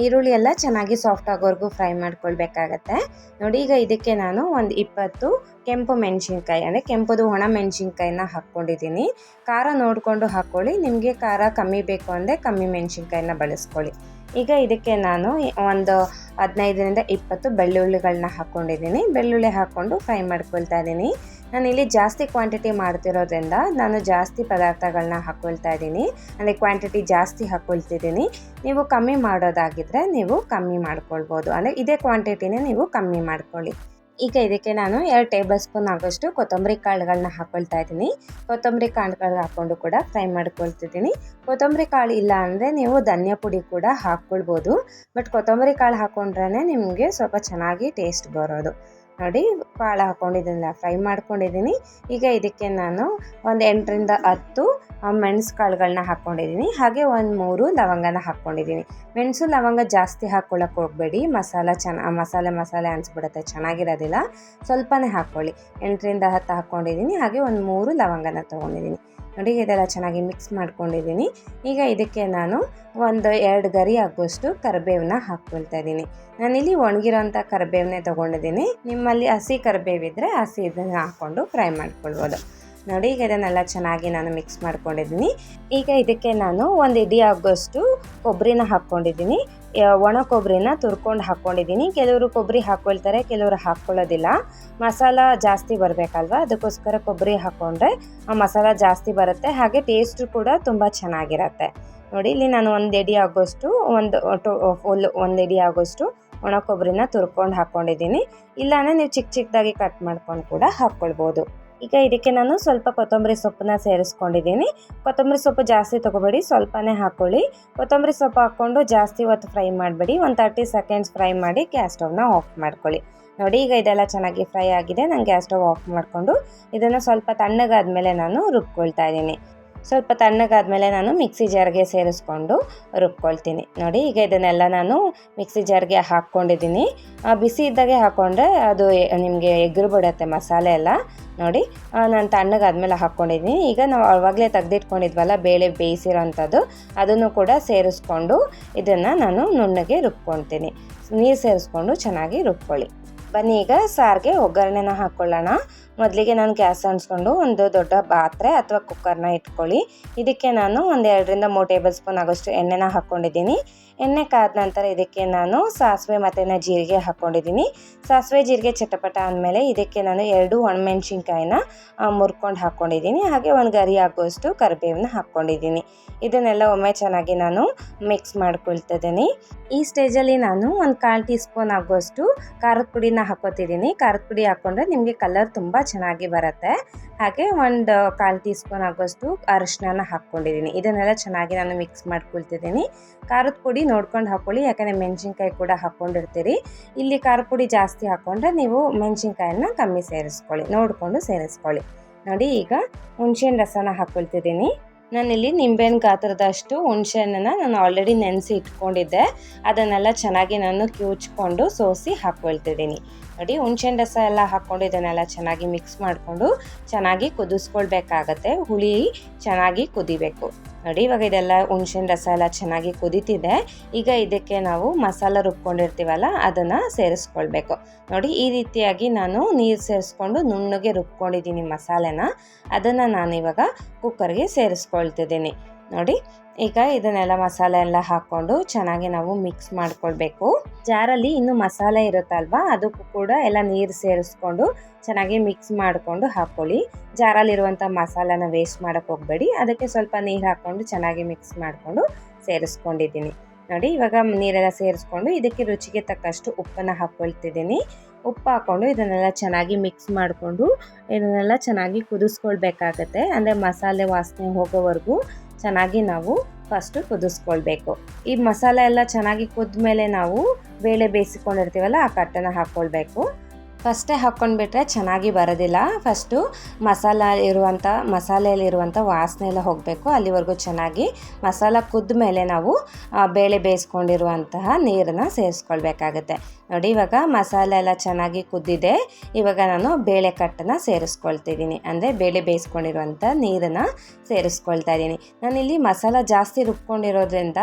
ಈರುಳ್ಳಿ ಎಲ್ಲ ಚೆನ್ನಾಗಿ ಸಾಫ್ಟ್ ಆಗೋವರೆಗೂ ಫ್ರೈ ಮಾಡ್ಕೊಳ್ಬೇಕಾಗತ್ತೆ. ನೋಡಿ, ಈಗ ಇದಕ್ಕೆ ನಾನು ಒಂದು 20 ಕೆಂಪು ಮೆಣಸಿನ್ಕಾಯಿ ಅಂದರೆ ಕೆಂಪುದು ಒಣ ಮೆಣಸಿನ್ಕಾಯಿನ ಹಾಕ್ಕೊಂಡಿದ್ದೀನಿ. ಖಾರ ನೋಡಿಕೊಂಡು ಹಾಕ್ಕೊಳ್ಳಿ, ನಿಮಗೆ ಖಾರ ಕಮ್ಮಿ ಬೇಕು ಅಂದರೆ ಕಮ್ಮಿ ಮೆಣಸಿನ್ಕಾಯಿನ ಬಳಸ್ಕೊಳ್ಳಿ. ಈಗ ಇದಕ್ಕೆ ನಾನು ಒಂದು 15ರಿಂದ 20 ಬೆಳ್ಳುಳ್ಳಿಗಳನ್ನ ಹಾಕ್ಕೊಂಡಿದ್ದೀನಿ. ಬೆಳ್ಳುಳ್ಳಿ ಹಾಕ್ಕೊಂಡು ಫ್ರೈ ಮಾಡ್ಕೊಳ್ತಾ ಇದ್ದೀನಿ. ನಾನಿಲ್ಲಿ ಜಾಸ್ತಿ ಕ್ವಾಂಟಿಟಿ ಮಾಡ್ತಿರೋದ್ರಿಂದ ನಾನು ಜಾಸ್ತಿ ಪದಾರ್ಥಗಳನ್ನ ಹಾಕ್ಕೊಳ್ತಾ ಇದ್ದೀನಿ, ಅಂದರೆ ಕ್ವಾಂಟಿಟಿ ಜಾಸ್ತಿ ಹಾಕ್ಕೊಳ್ತಿದ್ದೀನಿ. ನೀವು ಕಮ್ಮಿ ಮಾಡೋದಾಗಿದ್ದರೆ ನೀವು ಕಮ್ಮಿ ಮಾಡ್ಕೊಳ್ಬೋದು, ಅಂದರೆ ಇದೇ ಕ್ವಾಂಟಿಟಿನೇ ನೀವು ಕಮ್ಮಿ ಮಾಡ್ಕೊಳ್ಳಿ. ಈಗ ಇದಕ್ಕೆ ನಾನು 2 ಟೇಬಲ್ ಸ್ಪೂನ್ ಆಗೋಷ್ಟು ಕೊತ್ತಂಬರಿ ಕಾಳುಗಳನ್ನ ಹಾಕ್ಕೊಳ್ತಾ ಇದ್ದೀನಿ. ಕೊತ್ತಂಬರಿ ಕಾಳುಗಳು ಹಾಕ್ಕೊಂಡು ಕೂಡ ಫ್ರೈ ಮಾಡ್ಕೊಳ್ತಿದ್ದೀನಿ. ಕೊತ್ತಂಬರಿ ಕಾಳು ಇಲ್ಲ ಅಂದರೆ ನೀವು ಧನಿಯಾ ಪುಡಿ ಕೂಡ ಹಾಕ್ಕೊಳ್ಬೋದು, ಬಟ್ ಕೊತ್ತಂಬರಿ ಕಾಳು ಹಾಕ್ಕೊಂಡ್ರೆ ನಿಮಗೆ ಸ್ವಲ್ಪ ಚೆನ್ನಾಗಿ ಟೇಸ್ಟ್ ಬರೋದು. ನೋಡಿ, ಕಾಳು ಹಾಕ್ಕೊಂಡಿದ್ದೀನಿಲ್ಲ, ಫ್ರೈ ಮಾಡ್ಕೊಂಡಿದ್ದೀನಿ. ಈಗ ಇದಕ್ಕೆ ನಾನು ಒಂದು 8ರಿಂದ 10 ಮೆಣಸು ಕಾಳುಗಳನ್ನ ಹಾಕ್ಕೊಂಡಿದ್ದೀನಿ. ಹಾಗೆ ಒಂದು 3 ಲವಂಗನ ಹಾಕ್ಕೊಂಡಿದ್ದೀನಿ. ಮೆಣಸು ಲವಂಗ ಜಾಸ್ತಿ ಹಾಕ್ಕೊಳ್ಳೋಕೆ ಹೋಗಬೇಡಿ, ಮಸಾಲೆ ಅನಿಸ್ಬಿಡುತ್ತೆ, ಚೆನ್ನಾಗಿರೋದಿಲ್ಲ. ಸ್ವಲ್ಪನೇ ಹಾಕ್ಕೊಳ್ಳಿ. 8ರಿಂದ 10 ಹಾಕ್ಕೊಂಡಿದ್ದೀನಿ. ಹಾಗೆ ಒಂದು 3 ಲವಂಗನ ತೊಗೊಂಡಿದ್ದೀನಿ. ನೋಡಿ, ಇದೆಲ್ಲ ಚೆನ್ನಾಗಿ ಮಿಕ್ಸ್ ಮಾಡ್ಕೊಂಡಿದ್ದೀನಿ. ಈಗ ಇದಕ್ಕೆ ನಾನು ಒಂದು 2 ಗರಿ ಆಗುವಷ್ಟು ಕರಿಬೇವನ್ನ ಹಾಕ್ಕೊಳ್ತಾ ಇದ್ದೀನಿ. ನಾನಿಲ್ಲಿ ಒಣಗಿರೋಂಥ ಕರಿಬೇವನ್ನೇ ತೊಗೊಂಡಿದ್ದೀನಿ. ನಿಮ್ಮಲ್ಲಿ ಹಸಿ ಕರಿಬೇವಿದ್ದರೆ ಹಸಿ ಇದನ್ನು ಹಾಕ್ಕೊಂಡು ಫ್ರೈ ಮಾಡ್ಕೊಳ್ಬೋದು. ನೋಡಿ, ಈಗ ಇದನ್ನೆಲ್ಲ ಚೆನ್ನಾಗಿ ನಾನು ಮಿಕ್ಸ್ ಮಾಡ್ಕೊಂಡಿದ್ದೀನಿ. ಈಗ ಇದಕ್ಕೆ ನಾನು ಒಂದು ಇಡಿ ಆಗೋಷ್ಟು ಕೊಬ್ಬರಿನ ಹಾಕ್ಕೊಂಡಿದ್ದೀನಿ. ಒಣ ಕೊಬ್ಬರಿನ ತುರ್ಕೊಂಡು ಹಾಕ್ಕೊಂಡಿದ್ದೀನಿ. ಕೆಲವರು ಕೊಬ್ಬರಿ ಹಾಕ್ಕೊಳ್ತಾರೆ, ಕೆಲವರು ಹಾಕ್ಕೊಳ್ಳೋದಿಲ್ಲ. ಮಸಾಲ ಜಾಸ್ತಿ ಬರಬೇಕಲ್ವ, ಅದಕ್ಕೋಸ್ಕರ ಕೊಬ್ಬರಿ ಹಾಕ್ಕೊಂಡ್ರೆ ಆ ಮಸಾಲ ಜಾಸ್ತಿ ಬರುತ್ತೆ, ಹಾಗೆ ಟೇಸ್ಟು ಕೂಡ ತುಂಬ ಚೆನ್ನಾಗಿರುತ್ತೆ. ನೋಡಿ, ಇಲ್ಲಿ ನಾನು ಒಂದು ಇಡಿ ಆಗೋಷ್ಟು ಒಂದು ಇಡಿ ಆಗೋಷ್ಟು ಒಣ ಕೊಬ್ಬರಿನ ತುರ್ಕೊಂಡು ಹಾಕ್ಕೊಂಡಿದ್ದೀನಿ. ಇಲ್ಲಾಂದರೆ ನೀವು ಚಿಕ್ಕ ಚಿಕ್ಕದಾಗಿ ಕಟ್ ಮಾಡ್ಕೊಂಡು ಕೂಡ ಹಾಕ್ಕೊಳ್ಬೋದು. ಈಗ ಇದಕ್ಕೆ ನಾನು ಸ್ವಲ್ಪ ಕೊತ್ತಂಬರಿ ಸೊಪ್ಪನ್ನ ಸೇರಿಸ್ಕೊಂಡಿದ್ದೀನಿ. ಕೊತ್ತಂಬರಿ ಸೊಪ್ಪು ಜಾಸ್ತಿ ತೊಗೋಬೇಡಿ, ಸ್ವಲ್ಪನೇ ಹಾಕ್ಕೊಳ್ಳಿ. ಕೊತ್ತಂಬರಿ ಸೊಪ್ಪು ಹಾಕ್ಕೊಂಡು ಜಾಸ್ತಿ ಹೊತ್ತು ಫ್ರೈ ಮಾಡಬೇಡಿ, ಒಂದು 30 ಸೆಕೆಂಡ್ಸ್ ಫ್ರೈ ಮಾಡಿ ಗ್ಯಾಸ್ ಸ್ಟವ್ನ ಆಫ್ ಮಾಡ್ಕೊಳ್ಳಿ. ನೋಡಿ, ಈಗ ಇದೆಲ್ಲ ಚೆನ್ನಾಗಿ ಫ್ರೈ ಆಗಿದೆ. ನಾನು ಗ್ಯಾಸ್ ಸ್ಟವ್ ಆಫ್ ಮಾಡಿಕೊಂಡು ಇದನ್ನು ಸ್ವಲ್ಪ ತಣ್ಣಗಾದ್ಮೇಲೆ ನಾನು ರುಬ್ಕೊಳ್ತಾ ಇದ್ದೀನಿ. ಸ್ವಲ್ಪ ತಣ್ಣಗಾದ್ಮೇಲೆ ನಾನು ಮಿಕ್ಸಿ ಜಾರ್ಗೆ ಸೇರಿಸ್ಕೊಂಡು ರುಬ್ಕೊಳ್ತೀನಿ. ನೋಡಿ, ಈಗ ಇದನ್ನೆಲ್ಲ ನಾನು ಮಿಕ್ಸಿ ಜಾರ್ಗೆ ಹಾಕ್ಕೊಂಡಿದ್ದೀನಿ. ಬಿಸಿ ಇದ್ದಾಗೆ ಹಾಕ್ಕೊಂಡ್ರೆ ಅದು ನಿಮಗೆ ಎಗ್ರು ಬಿಡುತ್ತೆ ಮಸಾಲೆ ಎಲ್ಲ. ನೋಡಿ, ನಾನು ತಣ್ಣಗಾದ್ಮೇಲೆ ಹಾಕ್ಕೊಂಡಿದ್ದೀನಿ. ಈಗ ನಾವು ಆವಾಗಲೇ ತೆಗೆದಿಟ್ಕೊಂಡಿದ್ವಲ್ಲ ಬೇಳೆ ಬೇಯಿಸಿರೋಂಥದ್ದು, ಅದನ್ನು ಕೂಡ ಸೇರಿಸ್ಕೊಂಡು ಇದನ್ನು ನಾನು ನುಣ್ಣಗೆ ರುಬ್ಕೊಳ್ತೀನಿ. ನೀರು ಸೇರಿಸ್ಕೊಂಡು ಚೆನ್ನಾಗಿ ರುಬ್ಕೊಳ್ಳಿ. ಬನ್ನಿ, ಈಗ ಸಾರಿಗೆ ಒಗ್ಗರಣೆನ ಹಾಕ್ಕೊಳ್ಳೋಣ. ಮೊದಲಿಗೆ ನಾನು ಗ್ಯಾಸ್ ಅಂಟಿಸ್ಕೊಂಡು ಒಂದು ದೊಡ್ಡ ಪಾತ್ರೆ ಅಥವಾ ಕುಕ್ಕರ್ನ ಇಟ್ಕೊಳ್ಳಿ. ಇದಕ್ಕೆ ನಾನು ಒಂದು 2ರಿಂದ 3 ಟೇಬಲ್ ಸ್ಪೂನ್ ಆಗೋಷ್ಟು ಎಣ್ಣೆನ ಹಾಕ್ಕೊಂಡಿದ್ದೀನಿ. ಎಣ್ಣೆ ಕಾದ ನಂತರ ಇದಕ್ಕೆ ನಾನು ಸಾಸಿವೆ ಮತ್ತು ಜೀರಿಗೆ ಹಾಕ್ಕೊಂಡಿದ್ದೀನಿ. ಸಾಸಿವೆ ಜೀರಿಗೆ ಚಟಪಟ ಅಂದಮೇಲೆ ಇದಕ್ಕೆ ನಾನು 2 ಒಣಮೆಣ್ಸಿನ್ಕಾಯಿನ ಮುರ್ಕೊಂಡು ಹಾಕ್ಕೊಂಡಿದ್ದೀನಿ. ಹಾಗೆ ಒಂದು ಗರಿ ಆಗುವಷ್ಟು ಕರಿಬೇವನ್ನ ಹಾಕ್ಕೊಂಡಿದ್ದೀನಿ. ಇದನ್ನೆಲ್ಲ ಒಮ್ಮೆ ಚೆನ್ನಾಗಿ ನಾನು ಮಿಕ್ಸ್ ಮಾಡ್ಕೊಳ್ತಿದ್ದೀನಿ. ಈ ಸ್ಟೇಜಲ್ಲಿ ನಾನು ಒಂದು 1/4 ಟೀ ಸ್ಪೂನ್ ಆಗುವಷ್ಟು ಖಾರದ ಪುಡಿನ ಹಾಕ್ಕೊತಿದ್ದೀನಿ. ಖಾರದ ಪುಡಿ ಹಾಕ್ಕೊಂಡ್ರೆ ನಿಮಗೆ ಕಲರ್ ತುಂಬ ಚೆನ್ನಾಗಿ ಬರುತ್ತೆ. ಹಾಗೆ ಒಂದು 1/4 ಟೀ ಸ್ಪೂನ್ ಆಗುವಷ್ಟು ಅರಿಶಿನ ಹಾಕ್ಕೊಂಡಿದ್ದೀನಿ. ಇದನ್ನೆಲ್ಲ ಚೆನ್ನಾಗಿ ನಾನು ಮಿಕ್ಸ್ ಮಾಡ್ಕೊಳ್ತಿದ್ದೀನಿ. ಖಾರದ ಪುಡಿ ನೋಡ್ಕೊಂಡು ಹಾಕ್ಕೊಳ್ಳಿ, ಯಾಕಂದರೆ ಮೆಣಸಿನ್ಕಾಯಿ ಕೂಡ ಹಾಕ್ಕೊಂಡಿರ್ತೀರಿ. ಇಲ್ಲಿ ಖಾರದ ಪುಡಿ ಜಾಸ್ತಿ ಹಾಕ್ಕೊಂಡ್ರೆ ನೀವು ಮೆಣಸಿನ್ಕಾಯನ್ನ ಕಮ್ಮಿ ಸೇರಿಸ್ಕೊಳ್ಳಿ, ನೋಡಿಕೊಂಡು ಸೇರಿಸ್ಕೊಳ್ಳಿ. ನೋಡಿ, ಈಗ ಹುಣಸೆಹಣ್ಣು ರಸನ ಹಾಕ್ಕೊಳ್ತಿದ್ದೀನಿ. ನಾನಿಲ್ಲಿ ನಿಂಬೆಹಣ್ಣು ಗಾತ್ರದಷ್ಟು ಹುಣಸೆಹಣ್ಣನ್ನು ನಾನು ಆಲ್ರೆಡಿ ನೆನೆಸಿ ಇಟ್ಕೊಂಡಿದ್ದೆ. ಅದನ್ನೆಲ್ಲ ಚೆನ್ನಾಗಿ ನಾನು ಕಿವುಚ್ಕೊಂಡು ಸೋಸಿ ಹಾಕ್ಕೊಳ್ತಿದ್ದೀನಿ. ನೋಡಿ, ಹುಣಸೆಹಣ್ಣು ರಸ ಎಲ್ಲ ಹಾಕ್ಕೊಂಡು ಇದನ್ನೆಲ್ಲ ಚೆನ್ನಾಗಿ ಮಿಕ್ಸ್ ಮಾಡಿಕೊಂಡು ಚೆನ್ನಾಗಿ ಕುದಿಸ್ಕೊಳ್ಬೇಕಾಗತ್ತೆ. ಹುಳಿ ಚೆನ್ನಾಗಿ ಕುದಿಬೇಕು. ನೋಡಿ, ಇವಾಗ ಇದೆಲ್ಲ ಹುಣಸೆಹಣ್ಣು ರಸ ಎಲ್ಲ ಚೆನ್ನಾಗಿ ಕುದೀತಿದೆ. ಈಗ ಇದಕ್ಕೆ ನಾವು ಮಸಾಲ ರುಬ್ಕೊಂಡಿರ್ತೀವಲ್ಲ ಅದನ್ನು ಸೇರಿಸ್ಕೊಳ್ಬೇಕು. ನೋಡಿ, ಈ ರೀತಿಯಾಗಿ ನಾನು ನೀರು ಸೇರಿಸ್ಕೊಂಡು ನುಣ್ಣಗೆ ರುಬ್ಕೊಂಡಿದ್ದೀನಿ ಮಸಾಲೆನ. ಅದನ್ನು ನಾನು ಇವಾಗ ಕುಕ್ಕರ್ಗೆ ಸೇರಿಸ್ಕೊಳ್ತಿದ್ದೀನಿ. ನೋಡಿ, ಈಗ ಇದನ್ನೆಲ್ಲ ಮಸಾಲೆ ಎಲ್ಲ ಹಾಕ್ಕೊಂಡು ಚೆನ್ನಾಗಿ ನಾವು ಮಿಕ್ಸ್ ಮಾಡ್ಕೊಳ್ಬೇಕು. ಜಾರಲ್ಲಿ ಇನ್ನು ಮಸಾಲೆ ಇರುತ್ತಲ್ವ, ಅದಕ್ಕೂ ಕೂಡ ಎಲ್ಲ ನೀರು ಸೇರಿಸ್ಕೊಂಡು ಚೆನ್ನಾಗಿ ಮಿಕ್ಸ್ ಮಾಡಿಕೊಂಡು ಹಾಕ್ಕೊಳ್ಳಿ. ಜಾರಲ್ಲಿರುವಂಥ ಮಸಾಲೆನ ವೇಸ್ಟ್ ಮಾಡೋಕ್ಕೆ ಹೋಗಬೇಡಿ, ಅದಕ್ಕೆ ಸ್ವಲ್ಪ ನೀರು ಹಾಕ್ಕೊಂಡು ಚೆನ್ನಾಗಿ ಮಿಕ್ಸ್ ಮಾಡಿಕೊಂಡು ಸೇರಿಸ್ಕೊಂಡಿದ್ದೀನಿ. ನೋಡಿ, ಇವಾಗ ನೀರೆಲ್ಲ ಸೇರಿಸ್ಕೊಂಡು ಇದಕ್ಕೆ ರುಚಿಗೆ ತಕ್ಕಷ್ಟು ಉಪ್ಪನ್ನು ಹಾಕ್ಕೊಳ್ತಿದ್ದೀನಿ. ಉಪ್ಪು ಹಾಕ್ಕೊಂಡು ಇದನ್ನೆಲ್ಲ ಚೆನ್ನಾಗಿ ಮಿಕ್ಸ್ ಮಾಡಿಕೊಂಡು ಇದನ್ನೆಲ್ಲ ಚೆನ್ನಾಗಿ ಕುದಿಸ್ಕೊಳ್ಬೇಕಾಗತ್ತೆ. ಅಂದರೆ ಮಸಾಲೆ ವಾಸನೆ ಹೋಗೋವರೆಗೂ ಚೆನ್ನಾಗಿ ನಾವು ಫಸ್ಟು ಕುದಿಸ್ಕೊಳ್ಬೇಕು. ಈ ಮಸಾಲೆ ಎಲ್ಲ ಚೆನ್ನಾಗಿ ಕುದ್ಮೇಲೆ ನಾವು ಬೇಳೆ ಬೇಯಿಸಿಕೊಂಡಿರ್ತೀವಲ್ಲ ಆ ಕಟ್ಟನ್ನು ಹಾಕ್ಕೊಳ್ಬೇಕು. ಫಸ್ಟೇ ಹಾಕ್ಕೊಂಡ್ಬಿಟ್ರೆ ಚೆನ್ನಾಗಿ ಬರೋದಿಲ್ಲ. ಫಸ್ಟು ಮಸಾಲೆಯಲ್ಲಿರುವಂಥ ವಾಸನೆ ಎಲ್ಲ ಹೋಗಬೇಕು. ಅಲ್ಲಿವರೆಗೂ ಚೆನ್ನಾಗಿ ಮಸಾಲ ಕುದ್ದ ಮೇಲೆ ನಾವು ಬೇಳೆ ಬೇಯಿಸ್ಕೊಂಡಿರುವಂತಹ ನೀರನ್ನು ಸೇರಿಸ್ಕೊಳ್ಬೇಕಾಗತ್ತೆ. ನೋಡಿ, ಇವಾಗ ಮಸಾಲೆ ಎಲ್ಲ ಚೆನ್ನಾಗಿ ಕುದ್ದಿದೆ. ಇವಾಗ ನಾನು ಬೇಳೆ ಕಟ್ಟನ್ನು ಸೇರಿಸ್ಕೊಳ್ತಿದ್ದೀನಿ, ಅಂದರೆ ಬೇಳೆ ಬೇಯಿಸ್ಕೊಂಡಿರುವಂಥ ನೀರನ್ನು ಸೇರಿಸ್ಕೊಳ್ತಾ ಇದ್ದೀನಿ. ನಾನಿಲ್ಲಿ ಮಸಾಲ ಜಾಸ್ತಿ ರುಬ್ಕೊಂಡಿರೋದ್ರಿಂದ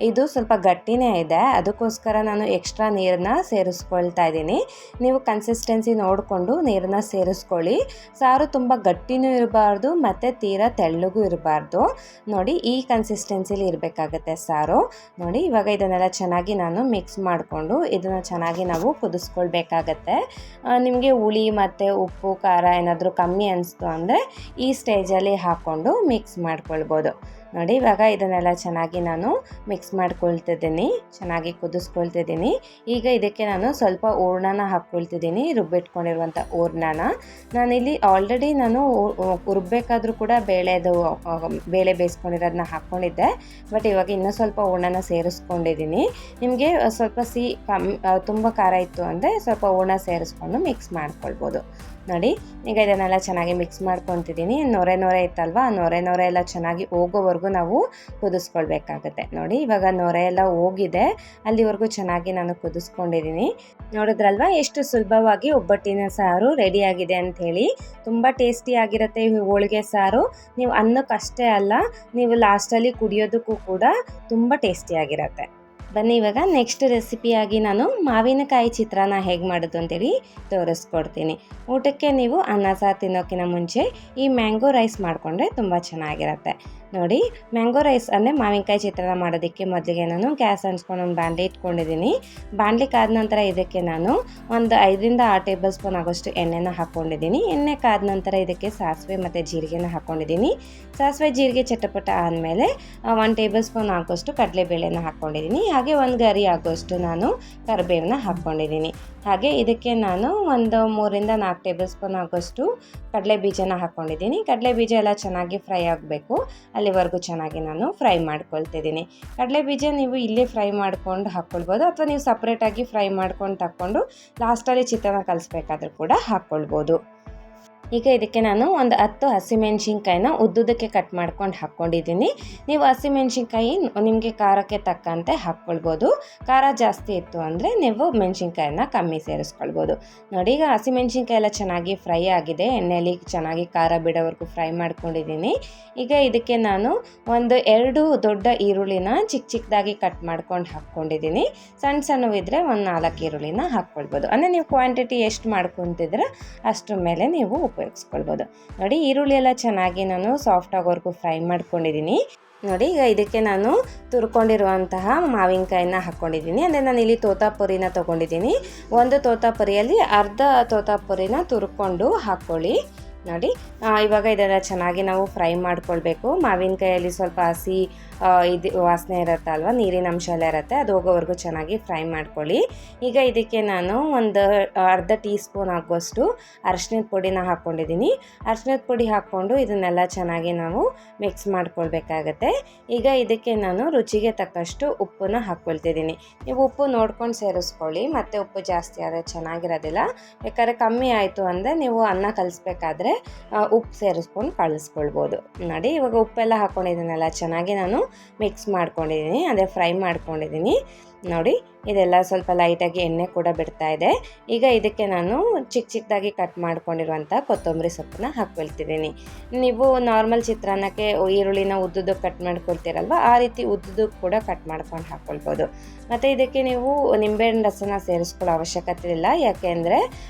ಇದು ಸ್ವಲ್ಪ ಗಟ್ಟಿನೇ ಇದೆ, ಅದಕ್ಕೋಸ್ಕರ ನಾನು ಎಕ್ಸ್ಟ್ರಾ ನೀರನ್ನ ಸೇರಿಸ್ಕೊಳ್ತಾ ಇದ್ದೀನಿ. ನೀವು ಕನ್ಸಿಸ್ಟೆನ್ಸಿ ನೋಡಿಕೊಂಡು ನೀರನ್ನು ಸೇರಿಸ್ಕೊಳ್ಳಿ. ಸಾರು ತುಂಬ ಗಟ್ಟಿನೂ ಇರಬಾರ್ದು ಮತ್ತು ತೀರಾ ತೆಳ್ಳಗೂ ಇರಬಾರ್ದು. ನೋಡಿ, ಈ ಕನ್ಸಿಸ್ಟೆನ್ಸಿಲಿ ಇರಬೇಕಾಗತ್ತೆ ಸಾರು. ನೋಡಿ, ಇವಾಗ ಇದನ್ನೆಲ್ಲ ಚೆನ್ನಾಗಿ ನಾನು ಮಿಕ್ಸ್ ಮಾಡಿಕೊಂಡು ಇದನ್ನು ಚೆನ್ನಾಗಿ ನಾವು ಕುದಿಸ್ಕೊಳ್ಬೇಕಾಗತ್ತೆ. ನಿಮಗೆ ಹುಳಿ ಮತ್ತು ಉಪ್ಪು ಖಾರ ಏನಾದರೂ ಕಮ್ಮಿ ಅನಿಸ್ತು ಅಂದರೆ ಈ ಸ್ಟೇಜಲ್ಲಿ ಹಾಕ್ಕೊಂಡು ಮಿಕ್ಸ್ ಮಾಡ್ಕೊಳ್ಬೋದು. ನೋಡಿ, ಇವಾಗ ಇದನ್ನೆಲ್ಲ ಚೆನ್ನಾಗಿ ನಾನು ಮಿಕ್ಸ್ ಮಾಡ್ಕೊಳ್ತಿದ್ದೀನಿ, ಚೆನ್ನಾಗಿ ಕುದಿಸ್ಕೊಳ್ತಿದ್ದೀನಿ. ಈಗ ಇದಕ್ಕೆ ನಾನು ಸ್ವಲ್ಪ ಹೂರ್ಣನ ಹಾಕ್ಕೊಳ್ತಿದ್ದೀನಿ, ರುಬ್ಬಿಟ್ಕೊಂಡಿರುವಂಥ ಹೂರ್ಣನ. ನಾನಿಲ್ಲಿ ಆಲ್ರೆಡಿ ರುಬ್ಬಬೇಕಾದ್ರೂ ಕೂಡ ಬೇಳೆ ಬೇಯಿಸ್ಕೊಂಡಿರೋದನ್ನ ಹಾಕ್ಕೊಂಡಿದ್ದೆ, ಬಟ್ ಇವಾಗ ಇನ್ನೂ ಸ್ವಲ್ಪ ಹೂರ್ಣನ ಸೇರಿಸ್ಕೊಂಡಿದ್ದೀನಿ. ನಿಮಗೆ ಸ್ವಲ್ಪ ತುಂಬ ಖಾರ ಇತ್ತು ಅಂದರೆ ಸ್ವಲ್ಪ ಹೂರ್ಣ ಸೇರಿಸ್ಕೊಂಡು ಮಿಕ್ಸ್ ಮಾಡ್ಕೊಳ್ಬೋದು. ನೋಡಿ, ಈಗ ಇದನ್ನೆಲ್ಲ ಚೆನ್ನಾಗಿ ಮಿಕ್ಸ್ ಮಾಡ್ಕೊತಿದ್ದೀನಿ. ನೊರೆ ಇತ್ತಲ್ವ, ಆ ನೊರೆ ಎಲ್ಲ ಚೆನ್ನಾಗಿ ಹೋಗೋವರೆಗೂ ನಾವು ಕುದಿಸ್ಕೊಳ್ಬೇಕಾಗತ್ತೆ. ನೋಡಿ, ಇವಾಗ ನೊರೆ ಎಲ್ಲ ಹೋಗಿದೆ, ಅಲ್ಲಿವರೆಗೂ ಚೆನ್ನಾಗಿ ನಾನು ಕುದಿಸ್ಕೊಂಡಿದ್ದೀನಿ. ನೋಡಿದ್ರಲ್ವ ಎಷ್ಟು ಸುಲಭವಾಗಿ ಒಬ್ಬಟ್ಟಿನ ಸಾರು ರೆಡಿಯಾಗಿದೆ ಅಂಥೇಳಿ. ತುಂಬ ಟೇಸ್ಟಿಯಾಗಿರುತ್ತೆ ಈ ಹೋಳಿಗೆ ಸಾರು. ನೀವು ಅನ್ನಕ್ಕಷ್ಟೇ ಅಲ್ಲ, ನೀವು ಲಾಸ್ಟಲ್ಲಿ ಕುಡಿಯೋದಕ್ಕೂ ಕೂಡ ತುಂಬ ಟೇಸ್ಟಿಯಾಗಿರುತ್ತೆ. ಬನ್ನಿ, ಇವಾಗ ನೆಕ್ಸ್ಟ್ ರೆಸಿಪಿಯಾಗಿ ನಾನು ಮಾವಿನಕಾಯಿ ಚಿತ್ರಾನ್ನ ಹೇಗೆ ಮಾಡೋದು ಅಂತೇಳಿ ತೋರಿಸ್ಕೊಡ್ತೀನಿ. ಊಟಕ್ಕೆ ನೀವು ಅನ್ನ ಸಾರು ತಿನ್ನೋಕ್ಕಿಂತ ಮುಂಚೆ ಈ ಮ್ಯಾಂಗೋ ರೈಸ್ ಮಾಡಿಕೊಂಡ್ರೆ ತುಂಬ ಚೆನ್ನಾಗಿರುತ್ತೆ. ನೋಡಿ, ಮ್ಯಾಂಗೋ ರೈಸ್ ಅಂದರೆ ಮಾವಿನಕಾಯಿ ಚಿತ್ರಾನ್ನ ಮಾಡೋದಕ್ಕೆ ಮೊದಲಿಗೆ ನಾನು ಗ್ಯಾಸ್ ಹಂಚ್ಕೊಂಡು ಒಂದು ಬಾಣಲಿ ಇಟ್ಕೊಂಡಿದ್ದೀನಿ. ಬಾಣಲಿ ಕಾದ ನಂತರ ಇದಕ್ಕೆ ನಾನು ಒಂದು 5-6 ಟೇಬಲ್ ಸ್ಪೂನ್ ಆಗೋಷ್ಟು ಎಣ್ಣೆನ ಹಾಕ್ಕೊಂಡಿದ್ದೀನಿ. ಎಣ್ಣೆ ಕಾದ ನಂತರ ಇದಕ್ಕೆ ಸಾಸಿವೆ ಮತ್ತು ಜೀರಿಗೆನ ಹಾಕ್ಕೊಂಡಿದ್ದೀನಿ. ಸಾಸಿವೆ ಜೀರಿಗೆ ಚಟಪಟ ಆದಮೇಲೆ 1 ಟೇಬಲ್ ಸ್ಪೂನ್ ಆಗೋಷ್ಟು ಕಡಲೆಬೇಳೆನ ಹಾಕ್ಕೊಂಡಿದ್ದೀನಿ. ಹಾಗೆ 1 ಗರಿ ಆಗೋಷ್ಟು ನಾನು ಕರಿಬೇವನ್ನ ಹಾಕ್ಕೊಂಡಿದ್ದೀನಿ. ಹಾಗೆ ಇದಕ್ಕೆ ನಾನು ಒಂದು 3-4 ಟೇಬಲ್ ಸ್ಪೂನ್ ಆಗೋಷ್ಟು ಕಡಲೆ ಬೀಜನ ಹಾಕ್ಕೊಂಡಿದ್ದೀನಿ. ಕಡಲೆ ಬೀಜ ಎಲ್ಲ ಚೆನ್ನಾಗಿ ಫ್ರೈ ಆಗಬೇಕು, ಅಲ್ಲಿವರೆಗೂ ಚೆನ್ನಾಗಿ ನಾನು ಫ್ರೈ ಮಾಡ್ಕೊಳ್ತಿದ್ದೀನಿ. ಕಡಲೆ ಬೀಜ ನೀವು ಇಲ್ಲೇ ಫ್ರೈ ಮಾಡ್ಕೊಂಡು ಹಾಕ್ಕೊಳ್ಬೋದು, ಅಥವಾ ನೀವು ಸಪ್ರೇಟಾಗಿ ಫ್ರೈ ಮಾಡ್ಕೊಂಡು ತಕ್ಕೊಂಡು ಲಾಸ್ಟಲ್ಲಿ ಚಿತ್ರಾನ್ನ ಕಲಿಸ್ಬೇಕಾದ್ರೂ ಕೂಡ ಹಾಕ್ಕೊಳ್ಬೋದು. ಈಗ ಇದಕ್ಕೆ ನಾನು ಒಂದು 10 ಹಸಿಮೆಣ್ಸಿನ್ಕಾಯಿನ ಉದ್ದುದಕ್ಕೆ ಕಟ್ ಮಾಡ್ಕೊಂಡು ಹಾಕ್ಕೊಂಡಿದ್ದೀನಿ. ನೀವು ಹಸಿಮೆಣ್ಸಿನ್ಕಾಯಿ ನಿಮಗೆ ಖಾರಕ್ಕೆ ತಕ್ಕಂತೆ ಹಾಕ್ಕೊಳ್ಬೋದು. ಖಾರ ಜಾಸ್ತಿ ಇತ್ತು ಅಂದರೆ ನೀವು ಮೆಣಸಿನ್ಕಾಯಿನ ಕಮ್ಮಿ ಸೇರಿಸ್ಕೊಳ್ಬೋದು. ನೋಡಿ, ಈಗ ಹಸಿಮೆಣ್ಸಿನ್ಕಾಯಿ ಎಲ್ಲ ಚೆನ್ನಾಗಿ ಫ್ರೈ ಆಗಿದೆ, ಎಣ್ಣೆಯಲ್ಲಿ ಚೆನ್ನಾಗಿ ಖಾರ ಬಿಡೋವರೆಗೂ ಫ್ರೈ ಮಾಡ್ಕೊಂಡಿದ್ದೀನಿ. ಈಗ ಇದಕ್ಕೆ ನಾನು 2 ದೊಡ್ಡ ಈರುಳ್ಳಿನ ಚಿಕ್ಕದಾಗಿ ಕಟ್ ಮಾಡ್ಕೊಂಡು ಹಾಕ್ಕೊಂಡಿದ್ದೀನಿ. ಸಣ್ಣವಿದ್ದರೆ 4 ಈರುಳ್ಳಿನ ಹಾಕ್ಕೊಳ್ಬೋದು. ಅಂದರೆ ನೀವು ಕ್ವಾಂಟಿಟಿ ಎಷ್ಟು ಮಾಡ್ಕೊತಿದ್ರೆ ಅಷ್ಟರ ಮೇಲೆ ನೀವು ಉಪಯೋಗಿಸ್ಕೊಳ್ಬೋದು. ನೋಡಿ, ಈರುಳ್ಳಿ ಎಲ್ಲ ಚೆನ್ನಾಗಿ ನಾನು ಸಾಫ್ಟ್ ಆಗೋವರೆಗೂ ಫ್ರೈ ಮಾಡ್ಕೊಂಡಿದ್ದೀನಿ. ನೋಡಿ, ಈಗ ಇದಕ್ಕೆ ನಾನು ತುರ್ಕೊಂಡಿರುವಂತಹ ಮಾವಿನಕಾಯಿನ ಹಾಕ್ಕೊಂಡಿದ್ದೀನಿ. ಅಂದರೆ ನಾನು ಇಲ್ಲಿ ತೋತಾಪುರಿನ ತೊಗೊಂಡಿದ್ದೀನಿ. ಒಂದು ತೋತಾಪುರಿಯಲ್ಲಿ ಅರ್ಧ ತೋತಾಪುರಿನ ತುರ್ಕೊಂಡು ಹಾಕ್ಕೊಳ್ಳಿ. ನೋಡಿ, ಇವಾಗ ಇದನ್ನು ಚೆನ್ನಾಗಿ ನಾವು ಫ್ರೈ ಮಾಡ್ಕೊಳ್ಬೇಕು. ಮಾವಿನಕಾಯಲ್ಲಿ ಸ್ವಲ್ಪ ಹಸಿ ವಾಸನೆ ಇರುತ್ತಲ್ವ, ನೀರಿನ ಅಂಶ ಎಲ್ಲ ಇರುತ್ತೆ, ಅದು ಹೋಗೋವರೆಗೂ ಚೆನ್ನಾಗಿ ಫ್ರೈ ಮಾಡ್ಕೊಳ್ಳಿ. ಈಗ ಇದಕ್ಕೆ ನಾನು ಒಂದು ಅರ್ಧ ಟೀ ಸ್ಪೂನ್ ಆಗುವಷ್ಟು ಅರಿಶಿಣದ ಪುಡಿನ ಹಾಕ್ಕೊಂಡಿದ್ದೀನಿ. ಅರಿಶಿಣದ ಪುಡಿ ಹಾಕ್ಕೊಂಡು ಇದನ್ನೆಲ್ಲ ಚೆನ್ನಾಗಿ ನಾವು ಮಿಕ್ಸ್ ಮಾಡ್ಕೊಳ್ಬೇಕಾಗತ್ತೆ. ಈಗ ಇದಕ್ಕೆ ನಾನು ರುಚಿಗೆ ತಕ್ಕಷ್ಟು ಉಪ್ಪನ್ನ ಹಾಕ್ಕೊಳ್ತಿದ್ದೀನಿ. ನೀವು ಉಪ್ಪು ನೋಡ್ಕೊಂಡು ಸೇರಿಸ್ಕೊಳ್ಳಿ, ಮತ್ತು ಉಪ್ಪು ಜಾಸ್ತಿ ಆದರೆ ಚೆನ್ನಾಗಿರೋದಿಲ್ಲ. ಬೇಕಾದ್ರೆ ಕಮ್ಮಿ ಆಯಿತು ಅಂದರೆ ನೀವು ಅನ್ನ ಕಲಿಸ್ಬೇಕಾದ್ರೆ ಉಪ್ಪು ಸೇರಿಸ್ಕೊಂಡು ಕಳಿಸ್ಕೊಳ್ಬೋದು. ನೋಡಿ, ಇವಾಗ ಉಪ್ಪೆಲ್ಲ ಹಾಕ್ಕೊಂಡಿದ್ದೀನಲ್ಲ, ಚೆನ್ನಾಗಿ ನಾನು ಮಿಕ್ಸ್ ಮಾಡ್ಕೊಂಡಿದ್ದೀನಿ, ಅದೇ ಫ್ರೈ ಮಾಡ್ಕೊಂಡಿದ್ದೀನಿ. ನೋಡಿ, ಇದೆಲ್ಲ ಸ್ವಲ್ಪ ಲೈಟಾಗಿ ಎಣ್ಣೆ ಕೂಡ ಬಿಡ್ತಾ ಇದೆ. ಈಗ ಇದಕ್ಕೆ ನಾನು ಚಿಕ್ಕದಾಗಿ ಕಟ್ ಮಾಡ್ಕೊಂಡಿರುವಂಥ ಕೊತ್ತಂಬರಿ ಸೊಪ್ಪನ್ನ ಹಾಕ್ಕೊಳ್ತಿದ್ದೀನಿ. ನೀವು ನಾರ್ಮಲ್ ಚಿತ್ರಾನ್ನಕ್ಕೆ ಈರುಳ್ಳಿನ ಉದ್ದುದಕ್ಕೆ ಕಟ್ ಮಾಡ್ಕೊಳ್ತೀರಲ್ವ, ಆ ರೀತಿ ಉದ್ದುದಕ್ಕೆ ಕೂಡ ಕಟ್ ಮಾಡ್ಕೊಂಡು ಹಾಕ್ಕೊಳ್ಬೋದು. ಮತ್ತು ಇದಕ್ಕೆ ನೀವು ನಿಂಬೆಹಣ್ಣು ರಸನ ಸೇರಿಸ್ಕೊಳ್ಳೋ ಅವಶ್ಯಕತೆ ಇಲ್ಲ, ಯಾಕೆಂದರೆ